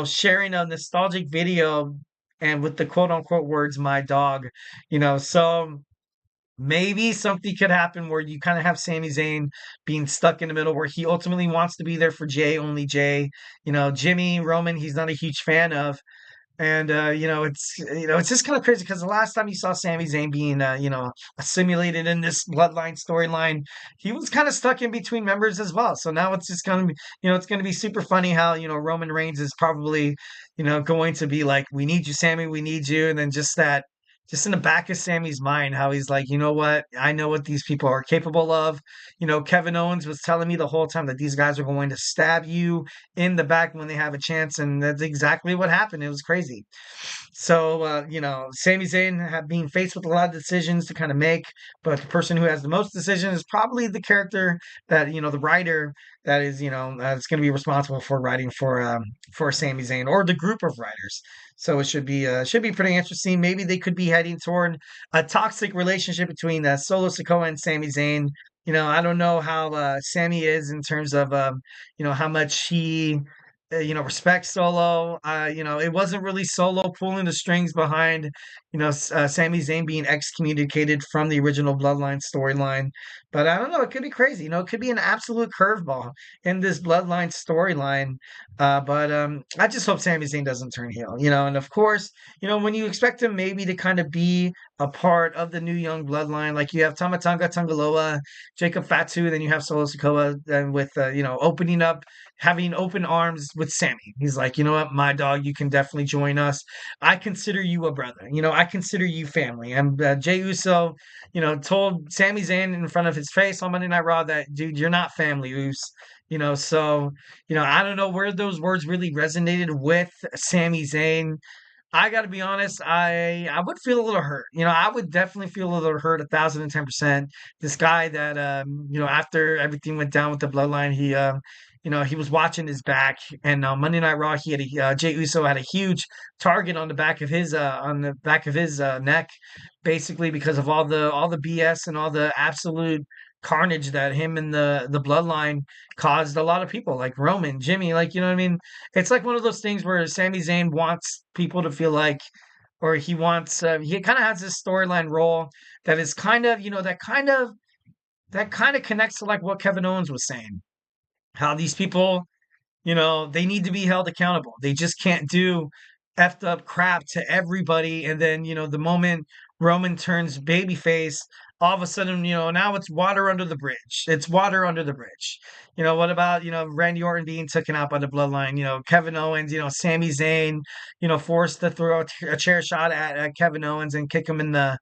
sharing a nostalgic video, and with the quote unquote words "my dog," so maybe something could happen where you kind of have Sami Zayn being stuck in the middle where he ultimately wants to be there for Jay, only Jay. Jimmy Roman, he's not a huge fan of. And it's just kind of crazy because the last time you saw Sami Zayn being assimilated in this bloodline storyline, he was kind of stuck in between members as well. So now it's just gonna be it's gonna be super funny how Roman Reigns is probably going to be like, we need you, Sammy, we need you, and then just in the back of Sammy's mind, how he's like, you know what? I know what these people are capable of. Kevin Owens was telling me the whole time that these guys are going to stab you in the back when they have a chance, and that's exactly what happened. It was crazy. So, Sami Zayn being faced with a lot of decisions to kind of make, but the person who has the most decisions is probably the character that, the writer that is, that's going to be responsible for writing for Sami Zayn or the group of writers. So it should be pretty interesting. Maybe they could be heading toward a toxic relationship between Solo Sikoa and Sami Zayn. I don't know how Sammy is in terms of how much he respect Solo. It wasn't really Solo pulling the strings behind, Sami Zayn being excommunicated from the original Bloodline storyline. But I don't know. It could be crazy. It could be an absolute curveball in this Bloodline storyline. But I just hope Sami Zayn doesn't turn heel. And of course, when you expect him maybe to kind of be a part of the new young bloodline, like you have Tamatanga Tangaloa, Jacob Fatu, then you have Solo Sikoa, and with opening up, having open arms with Sammy. He's like, you know what, my dog, you can definitely join us. I consider you a brother. I consider you family. And Jey Uso, told Sami Zayn in front of his face on Monday Night Raw that, dude, you're not family, Us. So, I don't know where those words really resonated with Sami Zayn. I got to be honest, I would feel a little hurt. I would definitely feel a little hurt, 1,010%. This guy that, after everything went down with the bloodline, he was watching his back, and Monday Night Raw, he had Jey Uso had a huge target on the back of his neck, basically because of all the BS and all the absolute carnage that him and the bloodline caused a lot of people, like Roman, Jimmy, like what I mean. It's like one of those things where Sami Zayn wants people to feel like, or he wants he kind of has this storyline role that is kind of that kind of connects to like what Kevin Owens was saying, how these people, they need to be held accountable. They just can't do effed up crap to everybody. And then, the moment Roman turns babyface, all of a sudden, now it's water under the bridge. It's water under the bridge. What about, Randy Orton being taken out by the bloodline? Kevin Owens, Sami Zayn, forced to throw a chair shot at Kevin Owens and kick him in the,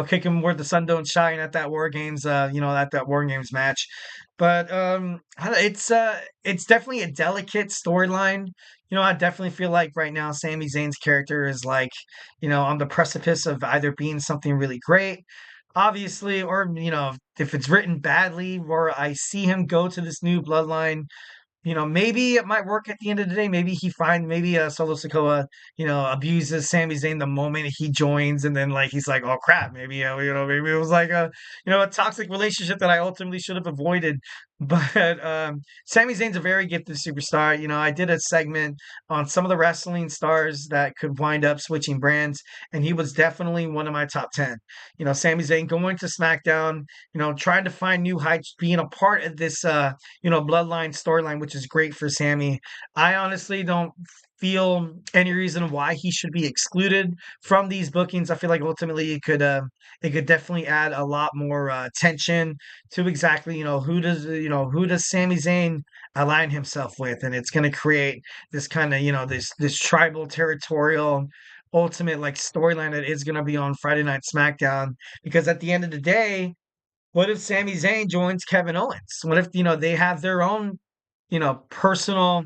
kick him where the sun don't shine at that War Games, at that War Games match. But it's definitely a delicate storyline. I definitely feel like right now Sami Zayn's character is like, on the precipice of either being something really great, obviously, or if it's written badly, or I see him go to this new bloodline. Maybe it might work at the end of the day. Maybe Solo Sikoa, abuses Sami Zayn the moment he joins, and then like he's like, oh crap, maybe it was like a toxic relationship that I ultimately should have avoided. But Sami Zayn's a very gifted superstar. I did a segment on some of the wrestling stars that could wind up switching brands, and he was definitely one of my top 10. Sami Zayn going to SmackDown, trying to find new heights, being a part of this, bloodline storyline, which is great for Sami. I honestly don't feel any reason why he should be excluded from these bookings. I feel like ultimately it could definitely add a lot more tension to exactly who does Sami Zayn align himself with, and it's going to create this kind of this tribal territorial ultimate like storyline that is going to be on Friday Night SmackDown. Because at the end of the day, what if Sami Zayn joins Kevin Owens? What if they have their own personal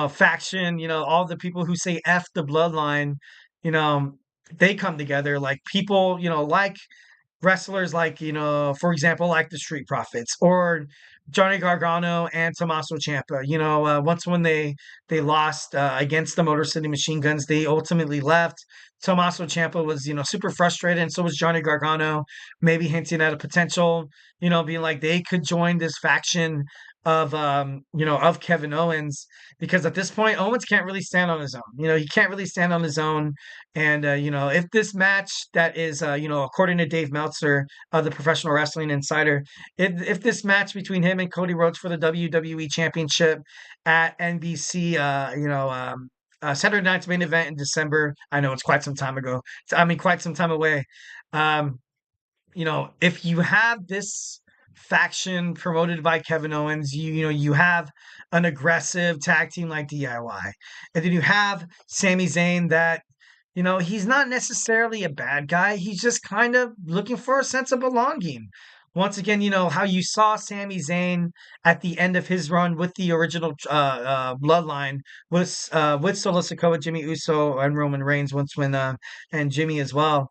faction, all the people who say F the bloodline, you know, they come together like people, like wrestlers like, for example, like the Street Profits or Johnny Gargano and Tommaso Ciampa. Once when they lost against the Motor City Machine Guns, they ultimately left. Tommaso Ciampa was, super frustrated, and so was Johnny Gargano, maybe hinting at a potential, being like they could join this faction of Kevin Owens, because at this point Owens can't really stand on his own. He can't really stand on his own. And if this match that is according to Dave Meltzer of the Professional Wrestling Insider, if this match between him and Cody Rhodes for the WWE Championship at NBC, Saturday night's main event in December. I know it's quite some time ago. Quite some time away. If you have this faction promoted by Kevin Owens, you have an aggressive tag team like DIY, and then you have Sami Zayn that, he's not necessarily a bad guy. He's just kind of looking for a sense of belonging. Once again, how you saw Sami Zayn at the end of his run with the original Bloodline with Solo Sikoa, Jimmy Uso, and Roman Reigns and Jimmy as well.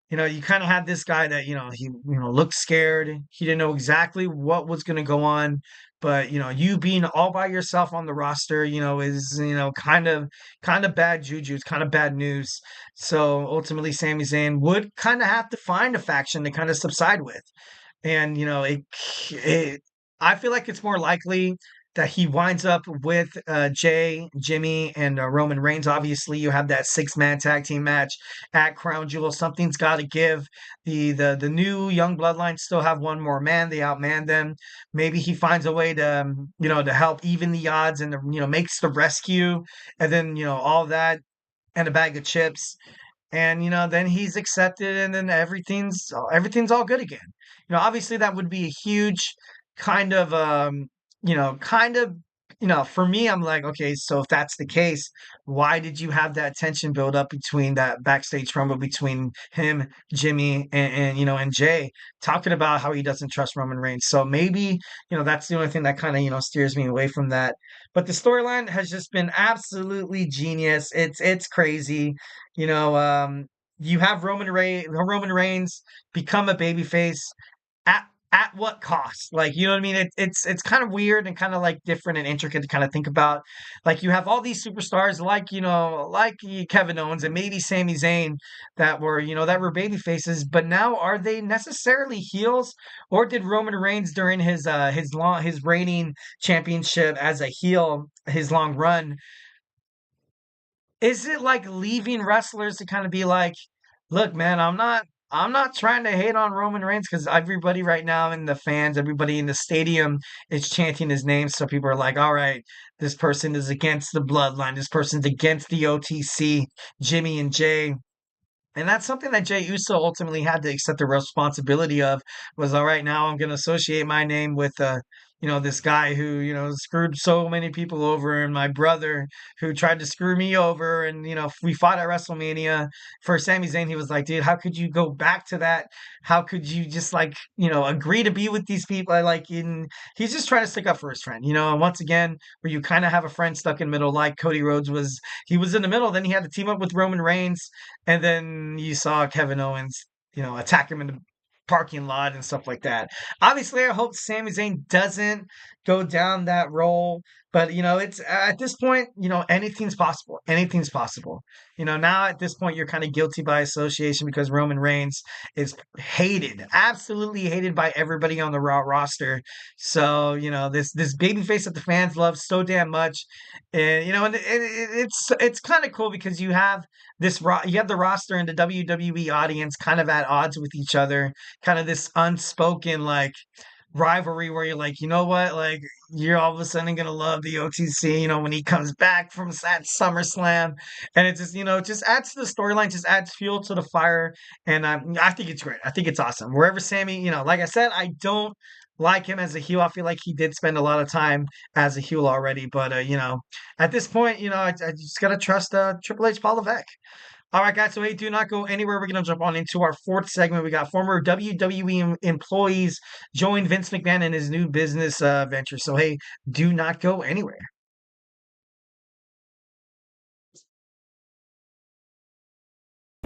You kind of had this guy that, he, looked scared. He didn't know exactly what was going to go on. But, you being all by yourself on the roster, is, kind of bad juju. It's kind of bad news. So ultimately, Sami Zayn would kind of have to find a faction to kind of subside with. And, I feel like it's more likely that he winds up with Jay, Jimmy, and Roman Reigns. Obviously, you have that 6-man tag team match at Crown Jewel. Something's got to give. The new young bloodline still have one more man. They outman them. Maybe he finds a way to to help even the odds and makes the rescue, and then all that and a bag of chips. And then he's accepted, and then everything's all good again. Obviously that would be a huge kind of for me, I'm like, okay, so if that's the case, why did you have that tension build up between that backstage rumble between him, Jimmy, and Jay, talking about how he doesn't trust Roman Reigns? So maybe, that's the only thing that kind of, steers me away from that. But the storyline has just been absolutely genius. It's crazy. You have Roman Reigns become a babyface at what cost? Like, you know what I mean? It's kind of weird and kind of like different and intricate to kind of think about. Like, you have all these superstars like Kevin Owens and maybe Sami Zayn that were baby faces, but now are they necessarily heels? Or did Roman Reigns during his reigning championship as a heel, his long run, is it like leaving wrestlers to kind of be like, look, man, I'm not trying to hate on Roman Reigns, because everybody right now in the fans, everybody in the stadium is chanting his name. So people are like, all right, this person is against the bloodline. This person's against the OTC, Jimmy and Jay. And that's something that Jey Uso ultimately had to accept the responsibility of, was, all right, now I'm going to associate my name with, this guy who, screwed so many people over, and my brother who tried to screw me over. And, we fought at WrestleMania. For Sami Zayn, he was like, dude, how could you go back to that? How could you just agree to be with these people? He's just trying to stick up for his friend, and once again, where you kind of have a friend stuck in the middle, like Cody Rhodes he was in the middle. Then he had to team up with Roman Reigns. And then you saw Kevin Owens, attack him in the parking lot and stuff like that. Obviously, I hope Sami Zayn doesn't go down that role, but it's at this point, anything's possible. Anything's possible. Now at this point, you're kind of guilty by association, because Roman Reigns is hated, absolutely hated by everybody on the Raw roster. So this babyface that the fans love so damn much, and it's kind of cool, because you have the roster and the WWE audience kind of at odds with each other, kind of this unspoken rivalry where you're like, you know what, like, you're all of a sudden gonna love the OTC, when he comes back from that SummerSlam, and it just, just adds to the storyline, just adds fuel to the fire, and I think it's great. I think it's awesome. Wherever Sammy, like I said, I don't like him as a heel. I feel like he did spend a lot of time as a heel already, but at this point, I just gotta trust Triple H, Paul Levesque. All right, guys, so hey, do not go anywhere. We're going to jump on into our fourth segment. We got former WWE employees join Vince McMahon in his new business venture. So hey, do not go anywhere.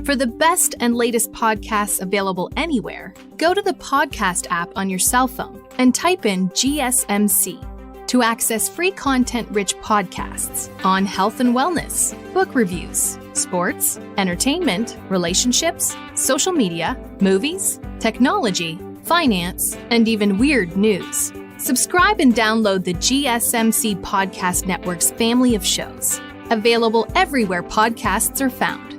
For the best and latest podcasts available anywhere, go to the podcast app on your cell phone and type in GSMC to access free content-rich podcasts on health and wellness, book reviews, sports, entertainment, relationships, social media, movies, technology, finance, and even weird news. Subscribe and download the GSMC Podcast Network's family of shows, available everywhere podcasts are found.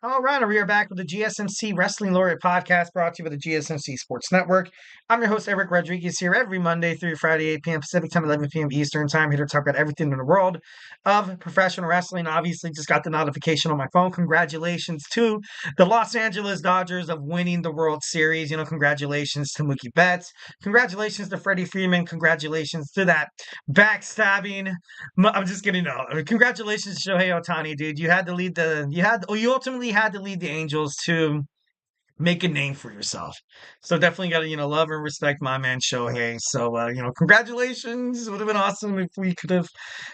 All right, we are back with the GSMC Wrestling Laureate podcast brought to you by the GSMC Sports Network. I'm your host, Eric Rodriguez, here every Monday through Friday, 8 p.m. Pacific Time, 11 p.m. Eastern Time, here to talk about everything in the world of professional wrestling. Obviously, just got the notification on my phone. Congratulations to the Los Angeles Dodgers of winning the World Series. Congratulations to Mookie Betts. Congratulations to Freddie Freeman. Congratulations to that backstabbing. I'm just kidding. No, congratulations to Shohei Ohtani, dude. You ultimately had to lead the Angels to make a name for yourself. So definitely got to, love and respect my man Shohei. So, congratulations. It would have been awesome if we could have,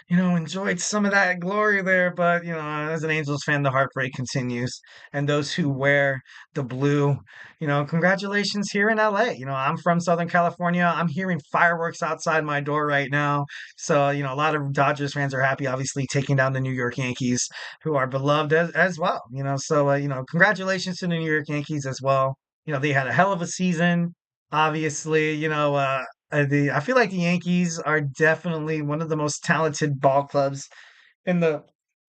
enjoyed some of that glory there. But, as an Angels fan, the heartbreak continues. And those who wear the blue, congratulations here in LA. I'm from Southern California. I'm hearing fireworks outside my door right now. So, a lot of Dodgers fans are happy, obviously, taking down the New York Yankees, who are beloved as well. So, congratulations to the New York Yankees as well. They had a hell of a season. Obviously, I feel like the Yankees are definitely one of the most talented ball clubs in the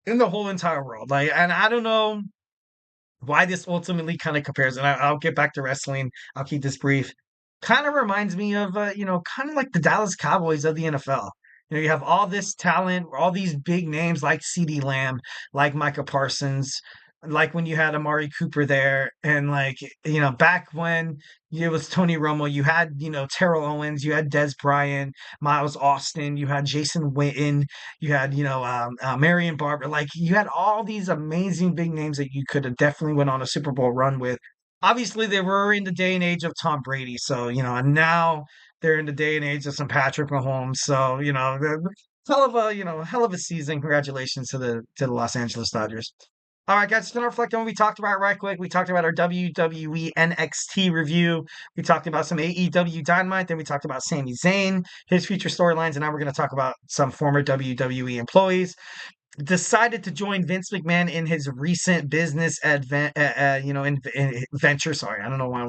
whole entire world. And I don't know why this ultimately kind of compares, and I'll get back to wrestling. I'll keep this brief. Kind of reminds me of, kind of like the Dallas Cowboys of the NFL. You have all this talent, all these big names like CeeDee Lamb, like Micah Parsons, like when you had Amari Cooper there, and back when it was Tony Romo, you had, Terrell Owens, you had Des Bryant, Miles Austin, you had Jason Witten, you had, Marion Barber. You had all these amazing big names that you could have definitely went on a Super Bowl run with. Obviously, they were in the day and age of Tom Brady. So, and now they're in the day and age of some Patrick Mahomes. So, hell of a season. Congratulations to the Los Angeles Dodgers. All right, guys, just going to reflect on what we talked about right quick. We talked about our WWE NXT review. We talked about some AEW Dynamite. Then we talked about Sami Zayn, his future storylines. And now we're going to talk about some former WWE employees. Decided to join Vince McMahon in his recent business venture. Sorry, I don't know why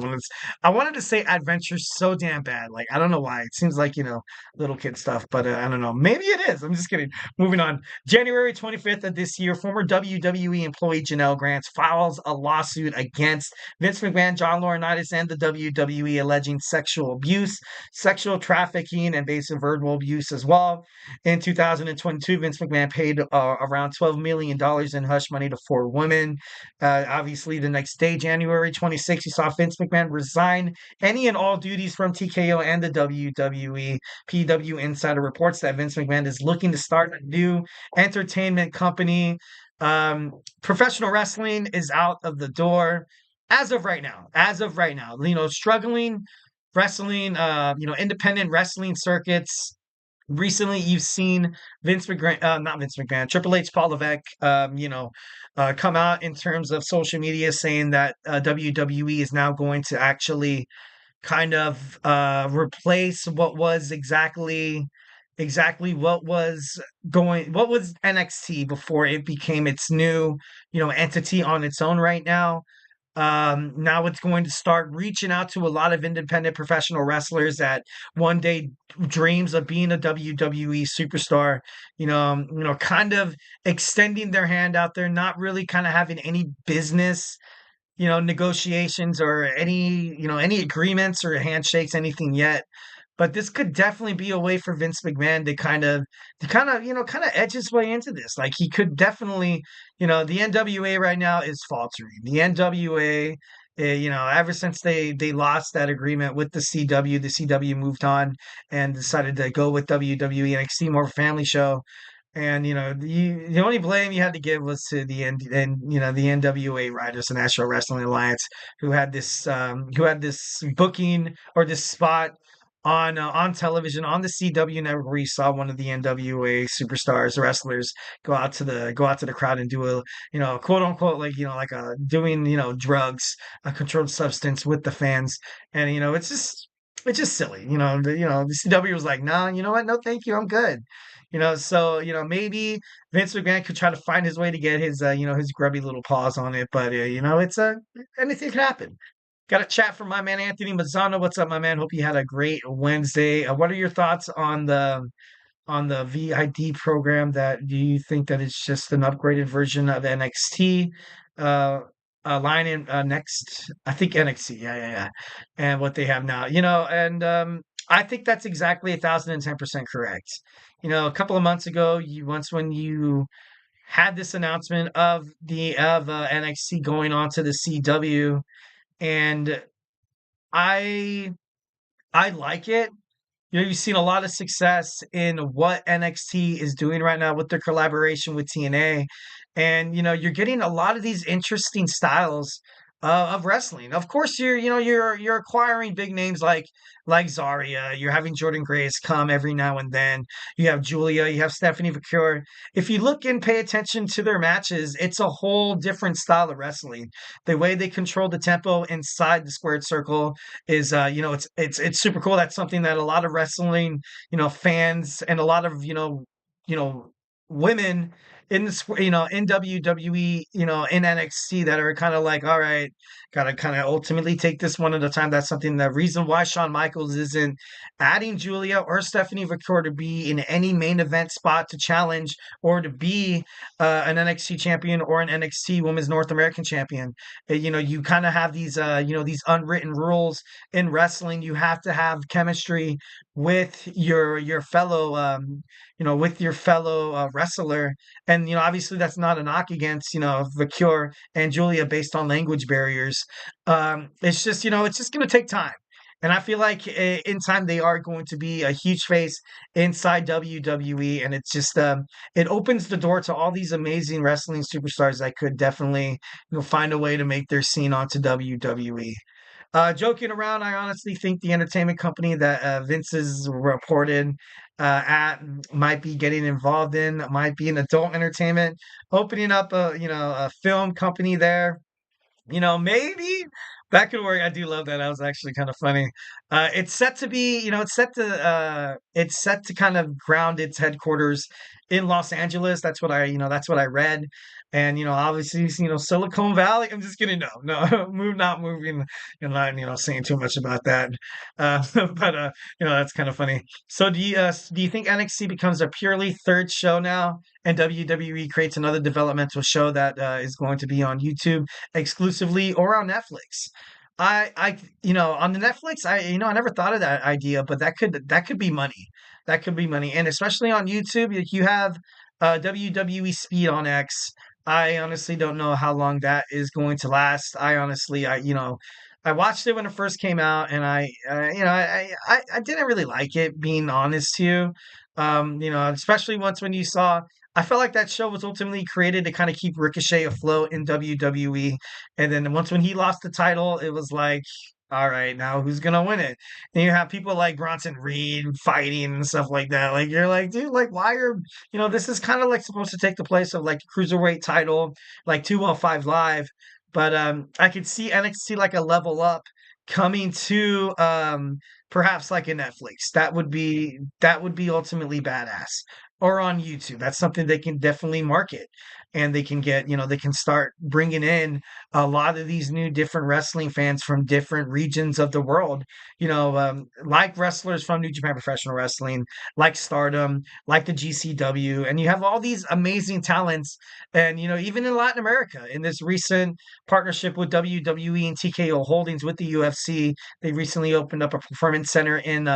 I wanted to say adventure so damn bad. I don't know why. It seems like, little kid stuff, but I don't know. Maybe it is. I'm just kidding. Moving on. January 25th of this year, former WWE employee Janelle Grants files a lawsuit against Vince McMahon, John Laurinaitis, and the WWE alleging sexual abuse, sexual trafficking, and basic verbal abuse as well. In 2022, Vince McMahon paid around $12 million in hush money to 4 women. Obviously, the next day, January 26th, you saw Vince McMahon resign any and all duties from TKO and the WWE. PW Insider reports that Vince McMahon is looking to start a new entertainment company. Professional wrestling is out of the door as of right now. Struggling wrestling, independent wrestling circuits. Recently, you've seen not Vince McMahon, Triple H, Paul Levesque, come out in terms of social media saying that WWE is now going to actually kind of replace what was exactly what was NXT before it became its new, entity on its own right now. Now it's going to start reaching out to a lot of independent professional wrestlers that one day dreams of being a WWE superstar, kind of extending their hand out there, not really kind of having any business, negotiations or any agreements or handshakes, anything yet. But this could definitely be a way for Vince McMahon to kind of edge his way into this. He could definitely, the NWA right now is faltering. The NWA, ever since they lost that agreement with the CW moved on and decided to go with WWE NXT, more of a family show. And the only blame you had to give was to the NWA writers, the National Wrestling Alliance, who had this booking or this spot on television on the CW network where you saw one of the NWA superstars, wrestlers, go out to the crowd and do a quote unquote doing drugs, a controlled substance with the fans, and it's which is silly. The CW was like, no, you know what? No, thank you. I'm good. So, Vince McMahon could try to find his way to get his grubby little paws on it. But, anything could happen. Got a chat from my man, Anthony Mazzano. What's up, my man? Hope you had a great Wednesday. What are your thoughts on the VID program? That do you think that it's just an upgraded version of NXT? Uh, line in next, I think NXT, yeah, and what they have now, and I think that's exactly 1,010% correct. A couple of months ago, when you had this announcement of NXT going on to the CW, and I I like it. You've seen a lot of success in what NXT is doing right now with their collaboration with TNA. And, you're getting a lot of these interesting styles of wrestling. Of course, you're acquiring big names like Zaria. You're having Jordan Grace come every now and then. You have Julia. You have Stephanie Vaquer. If you look and pay attention to their matches, it's a whole different style of wrestling. The way they control the tempo inside the squared circle is it's super cool. That's something that a lot of wrestling fans and a lot of women in in WWE, in NXT, that are kind of like, all right, gotta kind of ultimately take this one at a time. That's something, the reason why Shawn Michaels isn't adding Julia or Stephanie Vaquer to be in any main event spot to challenge or to be an NXT champion or an NXT Women's North American champion. You kind of have these unwritten rules in wrestling. You have to have chemistry with your fellow wrestler. And obviously that's not a knock against Vaquer and Julia based on language barriers. It's just it's just going to take time. And I feel like in time they are going to be a huge face inside WWE, and it's just it opens the door to all these amazing wrestling superstars that could definitely find a way to make their scene onto WWE. Joking around, I honestly think the entertainment company that Vince is reported at might be getting involved in might be an adult entertainment, opening up a film company there. Maybe that could work. I do love that. That was actually kind of funny. It's set to be, it's set to kind of ground its headquarters in Los Angeles. That's what I read. And obviously, Silicon Valley. I'm just kidding. No, not moving, and not saying too much about that. But that's kind of funny. So do you think NXT becomes a purely third show now, and WWE creates another developmental show that is going to be on YouTube exclusively or on Netflix? On the Netflix, I never thought of that idea, but that could be money. That could be money, and especially on YouTube, you have WWE Speed on X. I honestly don't know how long that is going to last. I watched it when it first came out, and I didn't really like it, being honest to you. Especially when you saw. I felt like that show was ultimately created to kind of keep Ricochet afloat in WWE. And then when he lost the title, it was like, all right, now who's gonna win it? And you have people like Bronson Reed fighting and stuff like that. Like, you're like, dude, like, why this is kind of like supposed to take the place of like cruiserweight title, like 215 Live. But I could see NXT like a level up coming to perhaps like a Netflix. That would be ultimately badass. Or on YouTube. That's something they can definitely market, and they can they can start bringing in a lot of these new different wrestling fans from different regions of the world, like wrestlers from New Japan Professional Wrestling, like Stardom, like the GCW. And you have all these amazing talents. And, even in Latin America, in this recent partnership with WWE and TKO Holdings with the UFC, they recently opened up a performance center in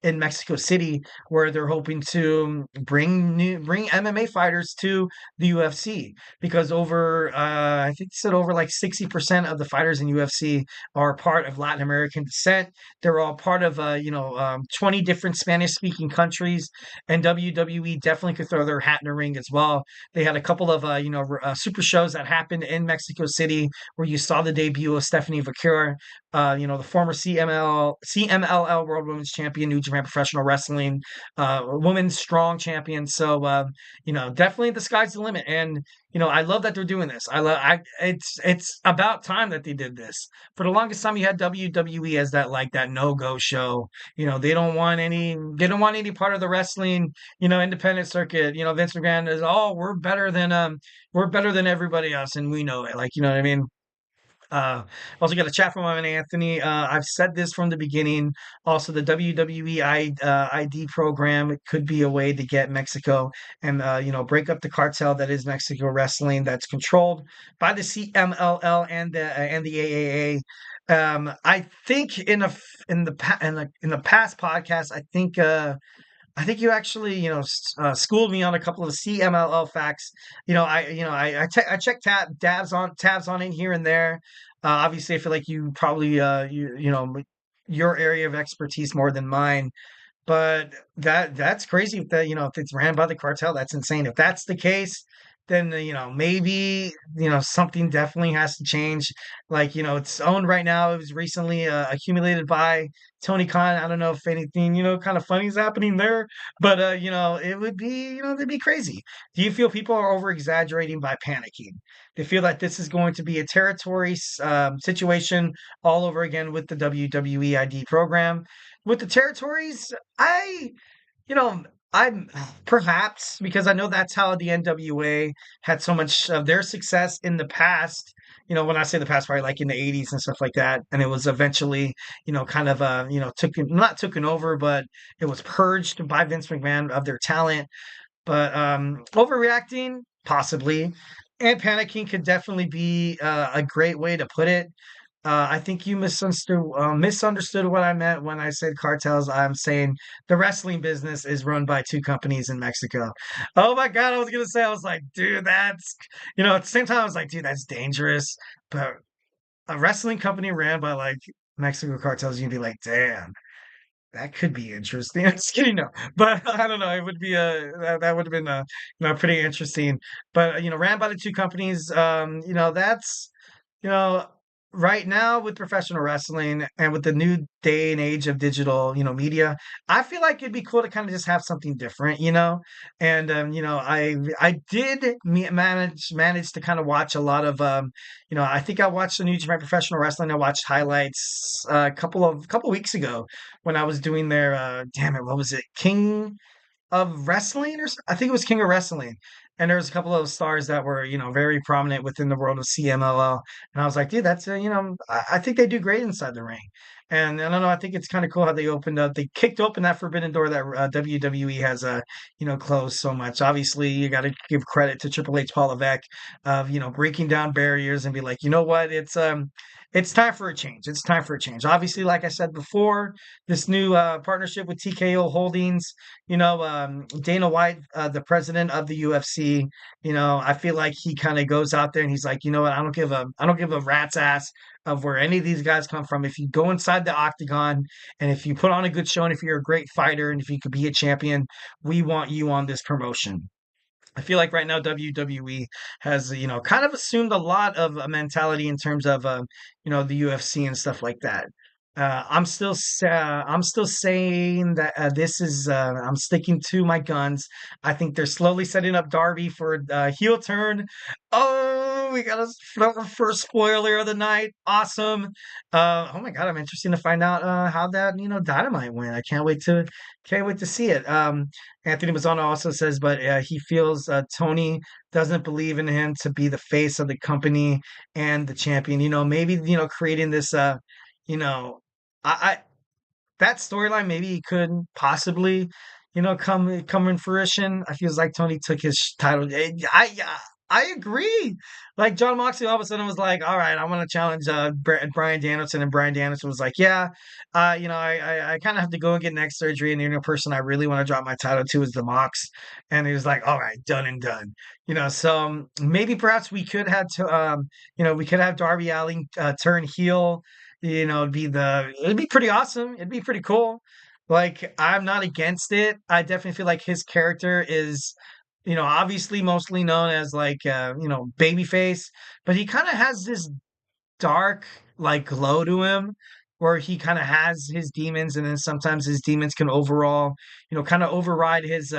Mexico City, where they're hoping to bring MMA fighters to the UFC, because I think they said over like 60% of the fighters in UFC are part of Latin American descent. They're all part of 20 different Spanish speaking countries, and WWE definitely could throw their hat in the ring as well. They had a couple of super shows that happened in Mexico City, where you saw the debut of Stephanie Vaquer. the former CMLL World Women's Champion, New Japan Professional Wrestling, Women's Strong Champion. So, definitely the sky's the limit. And, I love that they're doing this. It's about time that they did this. For the longest time, you had WWE as that no-go show. They don't want any part of the wrestling, independent circuit. Vince McMahon is, oh, we're better than everybody else, and we know it. Like, you know what I mean? Also got a chat from him and Anthony. I've said this from the beginning. Also, the WWE ID program, it could be a way to get Mexico and break up the cartel that is Mexico wrestling, that's controlled by the CMLL and the AAA. I think in the past podcast, I think you actually, schooled me on a couple of CMLL facts. I check tabs on it here and there. Obviously, I feel like you probably, your area of expertise more than mine. But that's crazy if it's ran by the cartel. That's insane. If that's the case, then maybe something definitely has to change. Like, it's owned right now. It was recently accumulated by Tony Khan. I don't know if anything kind of funny is happening there, but it would be they'd be crazy. Do you feel people are over exaggerating by panicking? They feel that this is going to be a territory situation all over again with the WWE ID program. With the territories, you know, I'm perhaps because I know that's how the NWA had so much of their success in the past. When I say the past, probably like in the 80s and stuff like that. And it was eventually, kind of, not taken over, but it was purged by Vince McMahon of their talent. But overreacting, possibly. And panicking could definitely be a great way to put it. I think you misunderstood what I meant when I said cartels. I'm saying the wrestling business is run by two companies in Mexico. Oh my God, I was gonna say, I was like, dude, at the same time, I was like, dude, that's dangerous. But a wrestling company ran by like Mexico cartels, you'd be like, damn, that could be interesting. I'm just kidding, no, but I don't know. It would be that would have been pretty interesting. But ran by the two companies. That's you know, right now with professional wrestling and with the new day and age of digital, media, I feel like it'd be cool to kind of just have something different. And I did manage to kind of watch a lot of I think I watched the New Japan Professional Wrestling. I watched highlights a couple weeks ago when I was doing their damn it, what was it? King of Wrestling I think it was King of Wrestling. And there was a couple of stars that were, very prominent within the world of CMLL. And I was like, dude, that's, I think they do great inside the ring. And I don't know, I think it's kind of cool how they kicked open that forbidden door that WWE has, closed so much. Obviously, you got to give credit to Triple H, Paul Levesque of, breaking down barriers and be like, you know what, it's time for a change. It's time for a change. Obviously, like I said before, this new partnership with TKO Holdings, Dana White, the president of the UFC, I feel like he kind of goes out there and he's like, you know what, I don't give a rat's ass of where any of these guys come from. If you go inside the octagon and if you put on a good show and if you're a great fighter and if you could be a champion, we want you on this promotion. I feel like right now WWE has, kind of assumed a lot of a mentality in terms of, the UFC and stuff like that. I'm still saying that this is. I'm sticking to my guns. I think they're slowly setting up Darby for heel turn. Oh, we got a first spoiler of the night. Awesome. Oh my God, I'm interested to find out how that Dynamite went. I can't wait to see it. Anthony Mazzano also says, but he feels Tony doesn't believe in him to be the face of the company and the champion. Maybe creating this. You know, I that storyline maybe could possibly, come in fruition. I feels like Tony took his title. I agree. Like John Moxley all of a sudden was like, "All right, I want to challenge Brian Danielson," and Brian Danielson was like, "Yeah, I kind of have to go and get neck surgery, and the only person I really want to drop my title to is the Mox." And he was like, "All right, done and done." So maybe perhaps we could have we could have Darby Allin turn heel. It'd be pretty awesome. It'd be pretty cool. Like, I'm not against it. I definitely feel like his character is, obviously mostly known as like, babyface, but he kind of has this dark like glow to him, where he kind of has his demons, and then sometimes his demons can overall, kind of override his,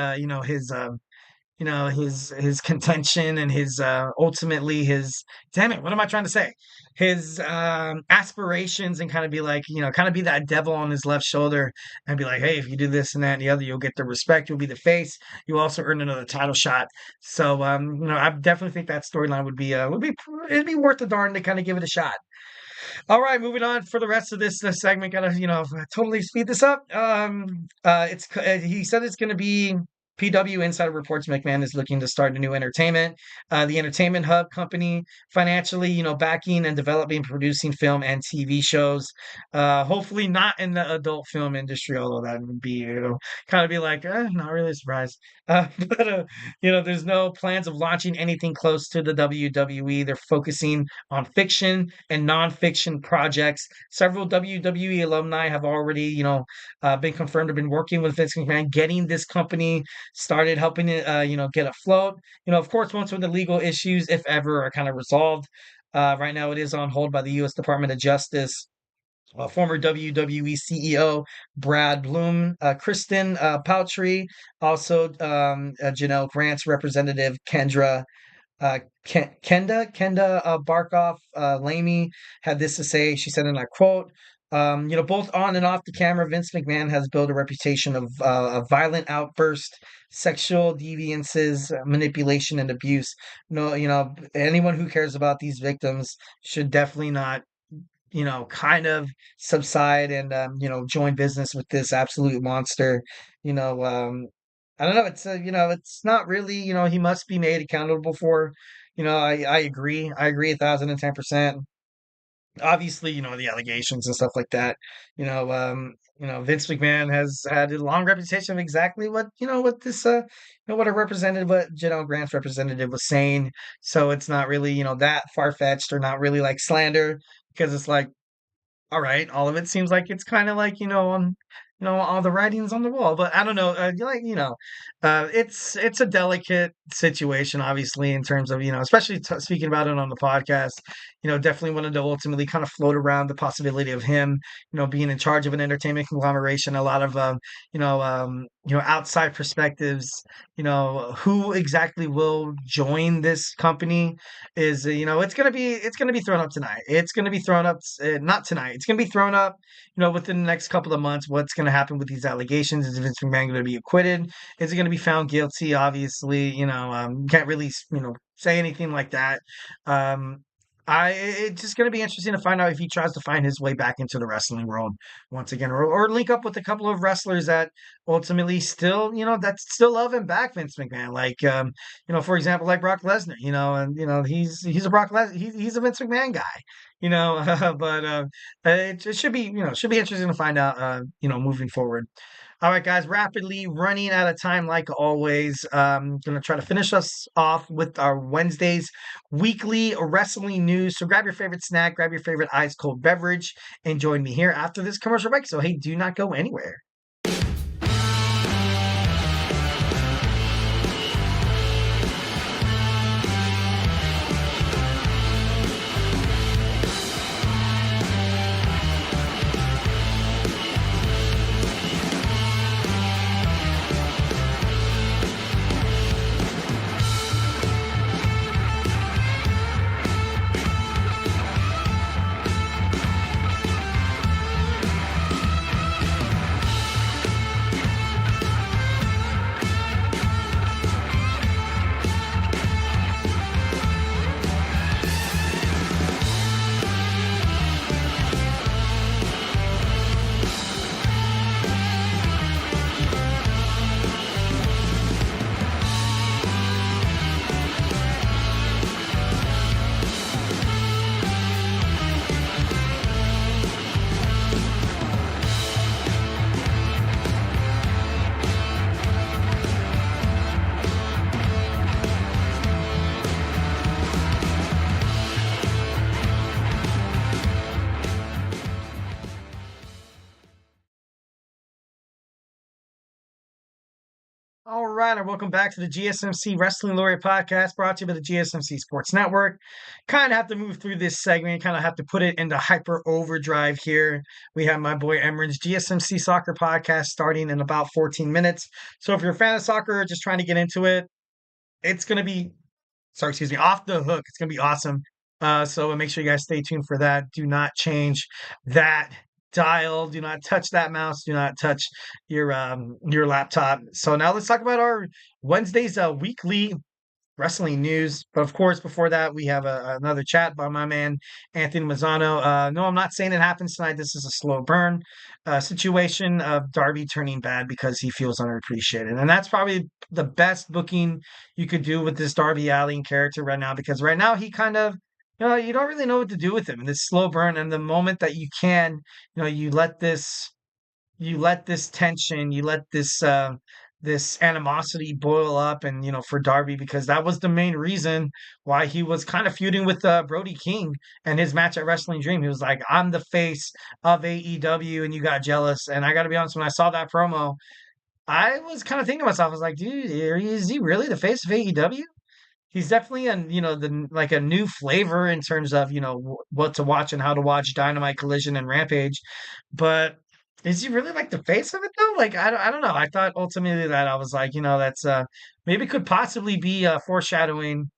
his contention and his ultimately his, damn it, what am I trying to say, his aspirations, and kind of be like, kind of be that devil on his left shoulder, and be like, hey, if you do this and that and the other, you'll get the respect, you'll be the face, you also earn another title shot. So I definitely think that storyline would be it'd be worth the darn to kind of give it a shot. All right, moving on for the rest of this segment. Gotta, totally speed this up. He said it's going to be PW Insider reports McMahon is looking to start a new entertainment. The Entertainment Hub company, financially, backing and developing, producing film and TV shows. Hopefully not in the adult film industry, although that would be, kind of be like, not really surprised. But there's no plans of launching anything close to the WWE. They're focusing on fiction and non-fiction projects. Several WWE alumni have already, been confirmed to have been working with Vince McMahon, getting this company started, helping it, get afloat. Of course, once when the legal issues, if ever, are kind of resolved. Right now, it is on hold by the U.S. Department of Justice. Former WWE CEO Brad Bloom, Kristen Paltry, also Janelle Grant's representative Kenda Barkoff Lamy had this to say. She said, and I quote, both on and off the camera, Vince McMahon has built a reputation of violent outbursts, sexual deviances, manipulation, and abuse. No, anyone who cares about these victims should definitely not, kind of subside and, join business with this absolute monster. I don't know. It's, it's not really, he must be made accountable for. I agree. I agree 1,010%. Obviously, the allegations and stuff like that. Vince McMahon has had a long reputation of exactly what, what this, what what Janelle Grant's representative was saying. So it's not really, that far-fetched, or not really like slander, because it's like, all right, all of it seems like it's kind of like, all the writings on the wall. But I don't know, it's a delicate situation, obviously, in terms of, especially speaking about it on the podcast. Definitely wanted to ultimately kind of float around the possibility of him, being in charge of an entertainment conglomeration. A lot of, outside perspectives, who exactly will join this company is, it's gonna be thrown up tonight. It's gonna be thrown up, not tonight. It's gonna be thrown up, within the next couple of months. What's gonna happen with these allegations? Is Vince McMahon gonna be acquitted? Is he gonna be found guilty? Obviously, can't really, say anything like that. It's just going to be interesting to find out if he tries to find his way back into the wrestling world once again, or link up with a couple of wrestlers that ultimately still, that still love him back, Vince McMahon. Like, for example, like Brock Lesnar, and he's a Brock Lesnar, he's a Vince McMahon guy, but it should be, should be interesting to find out, moving forward. All right, guys, rapidly running out of time like always. Going to try to finish us off with our Wednesdays weekly wrestling news. So grab your favorite snack, grab your favorite ice cold beverage, and join me here after this commercial break. So, hey, do not go anywhere. All right, and welcome back to the GSMC Wrestling Laureate podcast brought to you by the GSMC Sports Network. Kind of have to move through this segment, kind of have to put it into hyper overdrive here. We have my boy Emran's GSMC Soccer podcast starting in about 14 minutes. So if you're a fan of soccer, just trying to get into it, it's going to be, off the hook. It's going to be awesome. So make sure you guys stay tuned for that. Do not change that dial. Do not touch that mouse. Do not touch your laptop. So now let's talk about our Wednesday's weekly wrestling news. But of course, before that, we have another chat by my man Anthony Mazzano. No, I'm not saying it happens tonight. This is a slow burn situation of Darby turning bad because he feels underappreciated, and that's probably the best booking you could do with this Darby Allin character right now. Because right now he kind of you don't really know what to do with him in this slow burn. And the moment that you can, you let this tension, you let this animosity boil up, and for Darby, because that was the main reason why he was kind of feuding with Brody King and his match at Wrestling Dream. He was like, "I'm the face of AEW," and you got jealous. And I got to be honest, when I saw that promo, I was kind of thinking to myself, I was like, "Dude, is he really the face of AEW?" He's definitely a new flavor in terms of what to watch and how to watch Dynamite, Collision, and Rampage, but is he really like the face of it though? Like I don't know. I thought ultimately that I was like, that's maybe could possibly be foreshadowing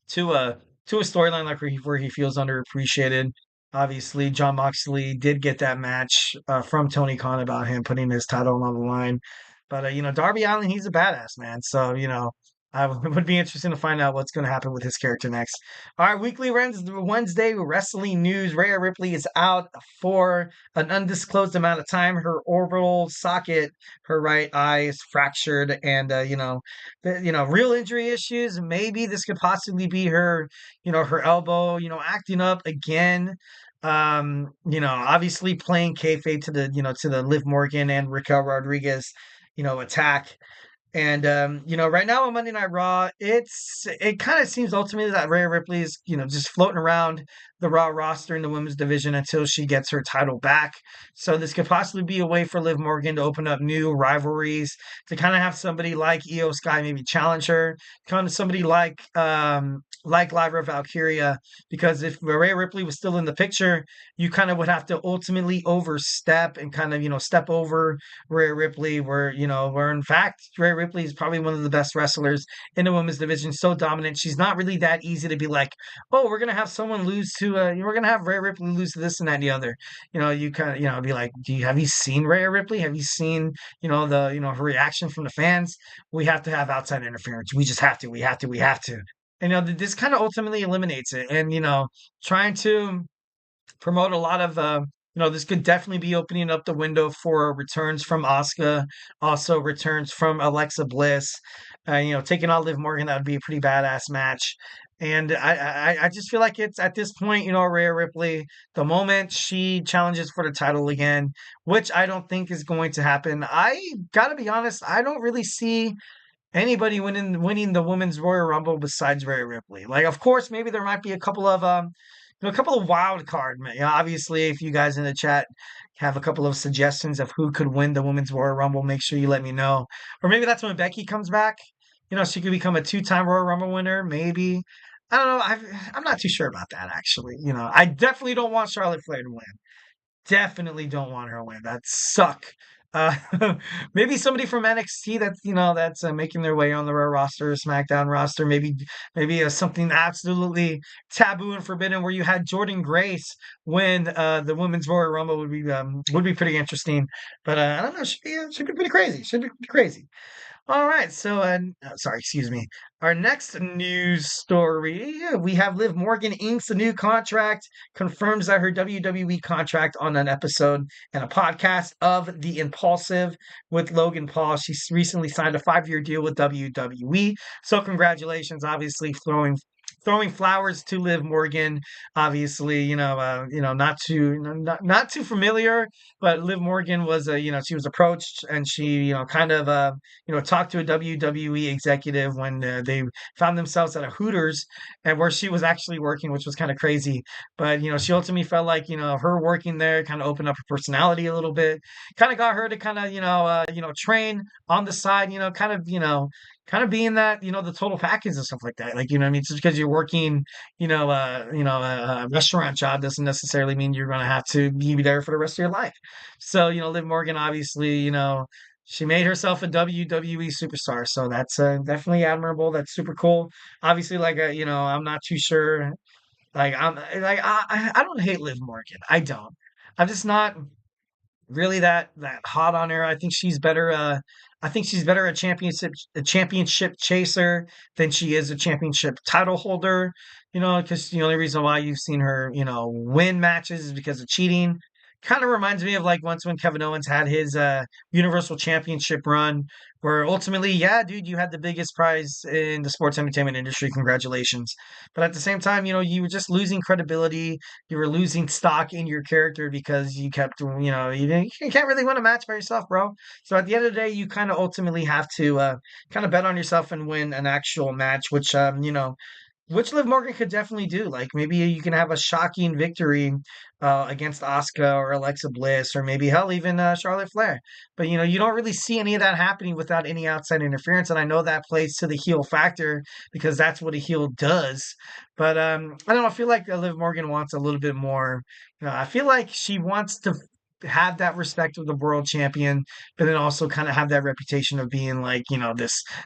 to a storyline like where he feels underappreciated. Obviously, John Moxley did get that match from Tony Khan about him putting his title on the line, but Darby Allin, he's a badass, man. So it would be interesting to find out what's going to happen with his character next. All right, weekly Wednesday wrestling news. Rhea Ripley is out for an undisclosed amount of time. Her orbital socket, her right eye, is fractured, and real injury issues. Maybe this could possibly be her, her elbow, acting up again. Obviously playing kayfabe to the Liv Morgan and Raquel Rodriguez, attack. And right now on Monday Night Raw, it kind of seems ultimately that Rhea Ripley is, just floating around the Raw roster in the women's division until she gets her title back. So this could possibly be a way for Liv Morgan to open up new rivalries, to kind of have somebody like Io Sky maybe challenge her, kind of somebody like Lyra Valkyria, because if Rhea Ripley was still in the picture, you kind of would have to ultimately overstep and kind of, step over Rhea Ripley, where in fact Rhea Ripley is probably one of the best wrestlers in the women's division, so dominant. She's not really that easy to be like, oh, we're gonna have someone lose to we're gonna have Rhea Ripley lose to this and that and the other. You kind of be like, have you seen Rhea Ripley? Have you seen her reaction from the fans? We have to have outside interference. We just have to. We have to. And this kind of ultimately eliminates it. And trying to promote a lot of this could definitely be opening up the window for returns from Asuka, also returns from Alexa Bliss. Taking on Liv Morgan, that would be a pretty badass match. And I just feel like it's at this point, Rhea Ripley, the moment she challenges for the title again, which I don't think is going to happen. I gotta be honest, I don't really see anybody winning the women's Royal Rumble besides Rhea Ripley. Like, of course, maybe there might be a couple of wild card. Obviously, if you guys in the chat have a couple of suggestions of who could win the women's Royal Rumble, make sure you let me know. Or maybe that's when Becky comes back. She could become a 2-time Royal Rumble winner. Maybe. I don't know. I'm not too sure about that, actually. I definitely don't want Charlotte Flair to win. Definitely don't want her to win. That'd suck. Uh, maybe somebody from NXT that's making their way on the Raw roster, SmackDown roster. Maybe something absolutely taboo and forbidden, where you had Jordynne Grace win the Women's Royal Rumble would be pretty interesting. But I don't know. Should be pretty crazy. Should be pretty crazy. All right, so sorry, excuse me. Our next news story, we have Liv Morgan inks a new contract, confirms that her WWE contract on an episode and a podcast of The Impulsive with Logan Paul. She's recently signed a 5-year deal with WWE, so congratulations, obviously throwing flowers to Liv Morgan. Obviously, not too familiar, but Liv Morgan was she was approached and she kind of talked to a WWE executive when they found themselves at a Hooters and where she was actually working, which was kind of crazy. But she ultimately felt like her working there kind of opened up her personality a little bit, kind of got her to kind of train on the side, kind of being that the total package and stuff like that. Like what I mean, just because you're working a restaurant job doesn't necessarily mean you're going to have to be there for the rest of your life. So Liv Morgan obviously she made herself a WWE superstar, so that's definitely admirable. That's super cool. Obviously, like I'm not too sure. Like I don't hate Liv Morgan. I don't. I'm just not really that hot on her. I think she's better a championship chaser than she is a championship title holder. Because the only reason why you've seen her, win matches is because of cheating. Kind of reminds me of like once when Kevin Owens had his Universal Championship run, where ultimately, yeah, dude, you had the biggest prize in the sports entertainment industry. Congratulations. But at the same time, you were just losing credibility. You were losing stock in your character because you kept, you can't really win a match by yourself, bro. So at the end of the day, you kind of ultimately have to kind of bet on yourself and win an actual match, which Liv Morgan could definitely do. Like maybe you can have a shocking victory against Asuka or Alexa Bliss, or maybe hell even Charlotte Flair. But you don't really see any of that happening without any outside interference, and I know that plays to the heel factor because that's what a heel does. But I don't know. I feel like Liv Morgan wants a little bit more. I feel like she wants to have that respect of the world champion, but then also kind of have that reputation of being like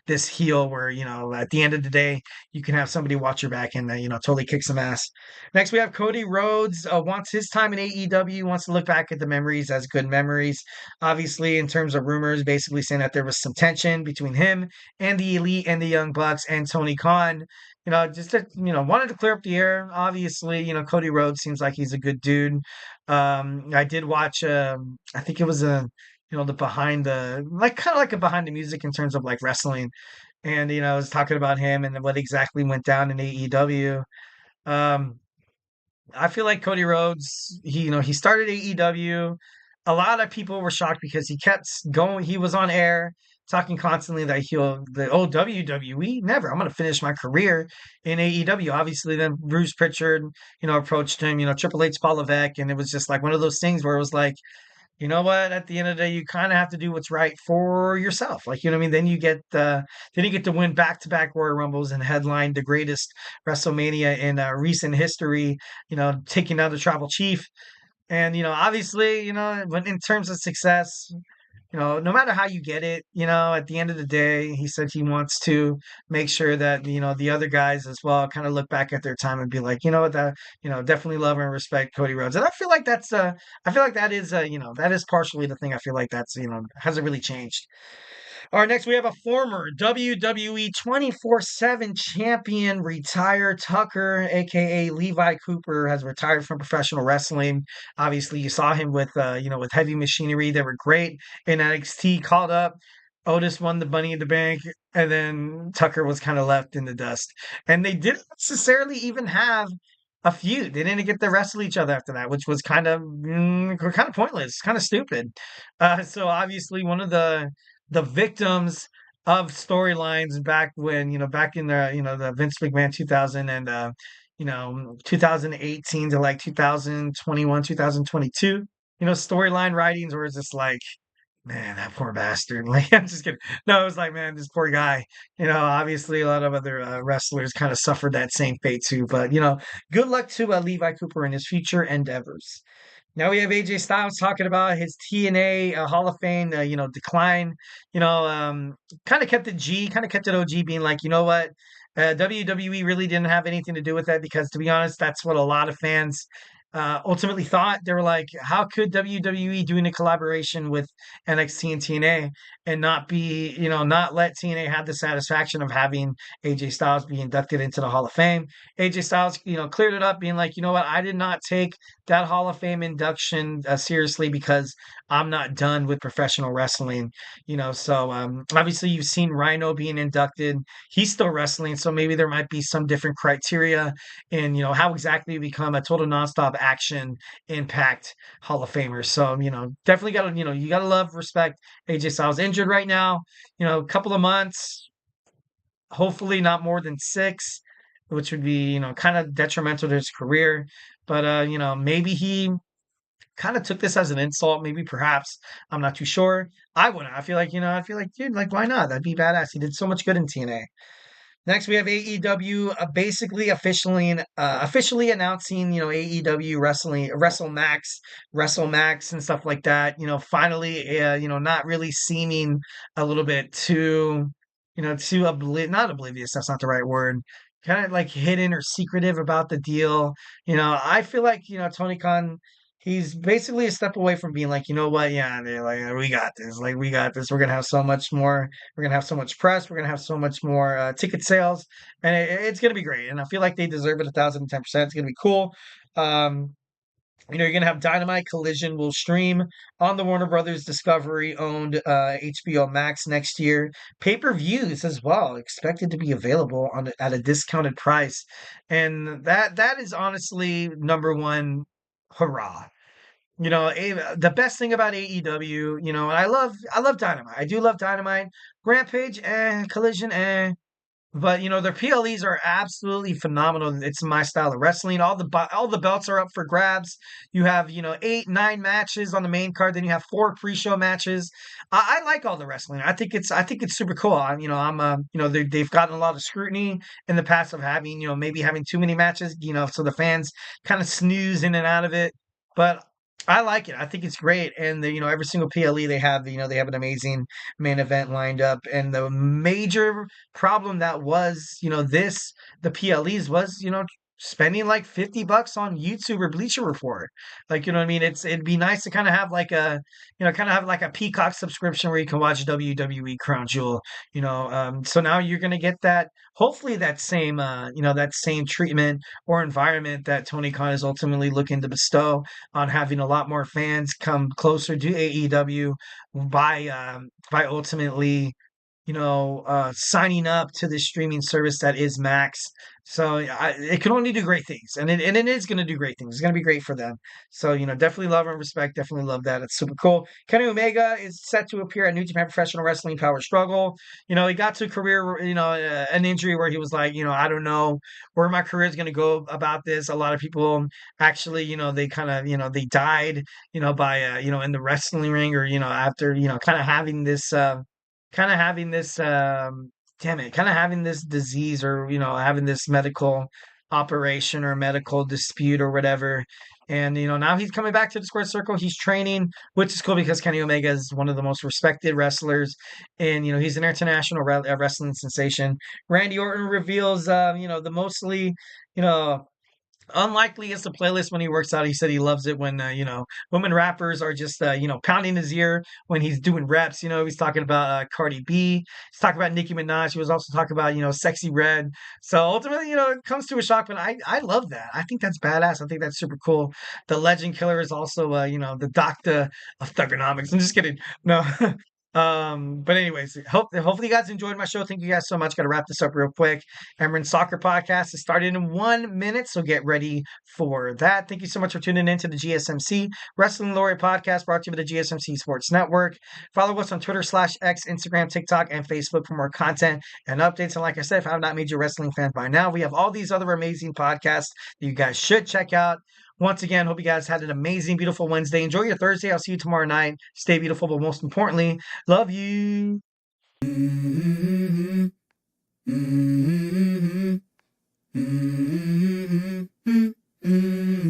this heel where at the end of the day you can have somebody watch your back and totally kick some ass. Next we have Cody Rhodes, wants his time in AEW, wants to look back at the memories as good memories. Obviously, in terms of rumors, basically saying that there was some tension between him and the Elite and the Young Bucks and Tony Khan. Just to, wanted to clear up the air. Obviously, Cody Rhodes seems like he's a good dude. I did watch, I think it was the behind the, like, kind of like a behind the music in terms of like wrestling. And, I was talking about him and what exactly went down in AEW. Um, I feel like Cody Rhodes, he started AEW. A lot of people were shocked because he kept going. He was on air talking constantly that WWE, never. I'm going to finish my career in AEW. Obviously, then Bruce Pritchard, approached him, Triple H, Paul Levesque, and it was just like one of those things where it was like, you know what? At the end of the day, you kind of have to do what's right for yourself. Like, what I mean? Then you get to win back-to-back Royal Rumbles and headline the greatest WrestleMania in recent history. Taking down the Tribal Chief, and obviously, when in terms of success, no matter how you get it, at the end of the day, he said he wants to make sure that, the other guys as well kind of look back at their time and be like, that, definitely love and respect Cody Rhodes. And I feel like I feel like that is, that is partially the thing. I feel like that's, hasn't really changed. All right, next we have a former WWE 24/7 champion, retired Tucker, aka Levi Cooper, has retired from professional wrestling. Obviously, you saw him with with Heavy Machinery. They were great in NXT. Called up. Otis won the Money in the Bank, and then Tucker was kind of left in the dust. And they didn't necessarily even have a feud. They didn't get to wrestle each other after that, which was kind of pointless, kind of stupid. So obviously, one of the victims of storylines back when, back in the Vince McMahon 2000 and, 2018 to like 2021, 2022, storyline writings where it's just like, man, that poor bastard. Like, I'm just kidding. No, it was like, man, this poor guy. Obviously a lot of other wrestlers kind of suffered that same fate too. But, good luck to Levi Cooper in his future endeavors. Now we have AJ Styles talking about his TNA Hall of Fame, decline. Kind of kept it G, kind of kept it OG, being like, you know what, WWE really didn't have anything to do with that because, to be honest, that's what a lot of fans ultimately thought. They were like, how could WWE doing a collaboration with NXT and TNA and not be, not let TNA have the satisfaction of having AJ Styles be inducted into the Hall of Fame? AJ Styles, cleared it up, being like, you know what, I did not take that Hall of Fame induction seriously because I'm not done with professional wrestling, so obviously you've seen Rhino being inducted. He's still wrestling, so maybe there might be some different criteria in, how exactly you become a total nonstop action impact Hall of Famer. So, definitely gotta, you gotta love, respect AJ Styles. Injured right now, a couple of months, hopefully not more than 6, which would be, kind of detrimental to his career. But maybe he kind of took this as an insult, maybe perhaps. I'm not too sure. I wouldn't. I feel like, dude, like, why not? That'd be badass. He did so much good in TNA. Next, we have AEW basically officially announcing, AEW WrestleMax and stuff like that. Finally, not really seeming a little bit too, not oblivious. That's not the right word. Kind of like hidden or secretive about the deal. I feel like, Tony Khan, he's basically a step away from being like, you know what? Yeah, they're like, we got this. Like, we got this. We're gonna have so much more. We're gonna have so much press. We're gonna have so much more ticket sales, and it's gonna be great. And I feel like they deserve it 1,010%. It's gonna be cool. You're gonna have Dynamite Collision will stream on the Warner Brothers Discovery owned HBO Max next year. Pay-per-views as well expected to be available at a discounted price, and that is honestly number one. Hurrah. The best thing about AEW, and I love Dynamite. I do love Dynamite. Rampage, Collision, but their PLEs are absolutely phenomenal. It's my style of wrestling. All the belts are up for grabs. You have 8, 9 matches on the main card. Then you have 4 pre-show matches. I like all the wrestling. I think it's super cool. They've gotten a lot of scrutiny in the past of having maybe having too many matches. So the fans kind of snooze in and out of it. But I like it. I think it's great. And every single PLE they have, they have an amazing main event lined up. And the major problem that was, the PLEs was, spending like $50 on YouTube or Bleacher Report. Like, you know what I mean? It'd be nice to kind of have like a Peacock subscription where you can watch WWE Crown Jewel, so now you're going to get that, hopefully that same treatment or environment that Tony Khan is ultimately looking to bestow on having a lot more fans come closer to AEW by ultimately, signing up to this streaming service that is Max. So it can only do great things, and it is going to do great things. It's going to be great for them. So definitely love and respect. Definitely love that. It's super cool. Kenny Omega is set to appear at New Japan Professional Wrestling Power Struggle. He got to a career, an injury where he was like, I don't know where my career is going to go about this. A lot of people actually, they kind of, they died, by in the wrestling ring, or after kind of having this. Having this disease, or having this medical operation or medical dispute or whatever. And now he's coming back to the square circle. He's training, which is cool because Kenny Omega is one of the most respected wrestlers, and he's an international wrestling sensation. Randy Orton reveals the mostly unlikely is the playlist when he works out. He said he loves it when women rappers are just pounding his ear when he's doing reps. He's talking about Cardi B. He's talking about Nicki Minaj. He was also talking about Sexy Red. So ultimately, it comes to a shock, but I love that. I think that's badass. I think that's super cool. The Legend Killer is also the doctor of thugonomics. I'm just kidding. No. But anyways, hopefully you guys enjoyed my show. Thank you guys so much. Got to wrap this up real quick. Emerald Soccer Podcast is starting in 1 minute, so get ready for that. Thank you so much for tuning in to the GSMC Wrestling Laureate Podcast, brought to you by the GSMC Sports Network. Follow us on Twitter /X, Instagram, TikTok, and Facebook for more content and updates. And like I said, if I have not made you a wrestling fan by now, we have all these other amazing podcasts that you guys should check out. Once again, hope you guys had an amazing, beautiful Wednesday. Enjoy your Thursday. I'll see you tomorrow night. Stay beautiful, but most importantly, love you.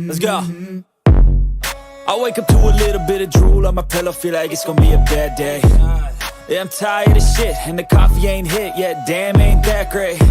Let's go. I wake up to a little bit of drool on my pillow, feel like it's gonna be a bad day. Yeah, I'm tired of shit, and the coffee ain't hit yet. Damn, ain't that great.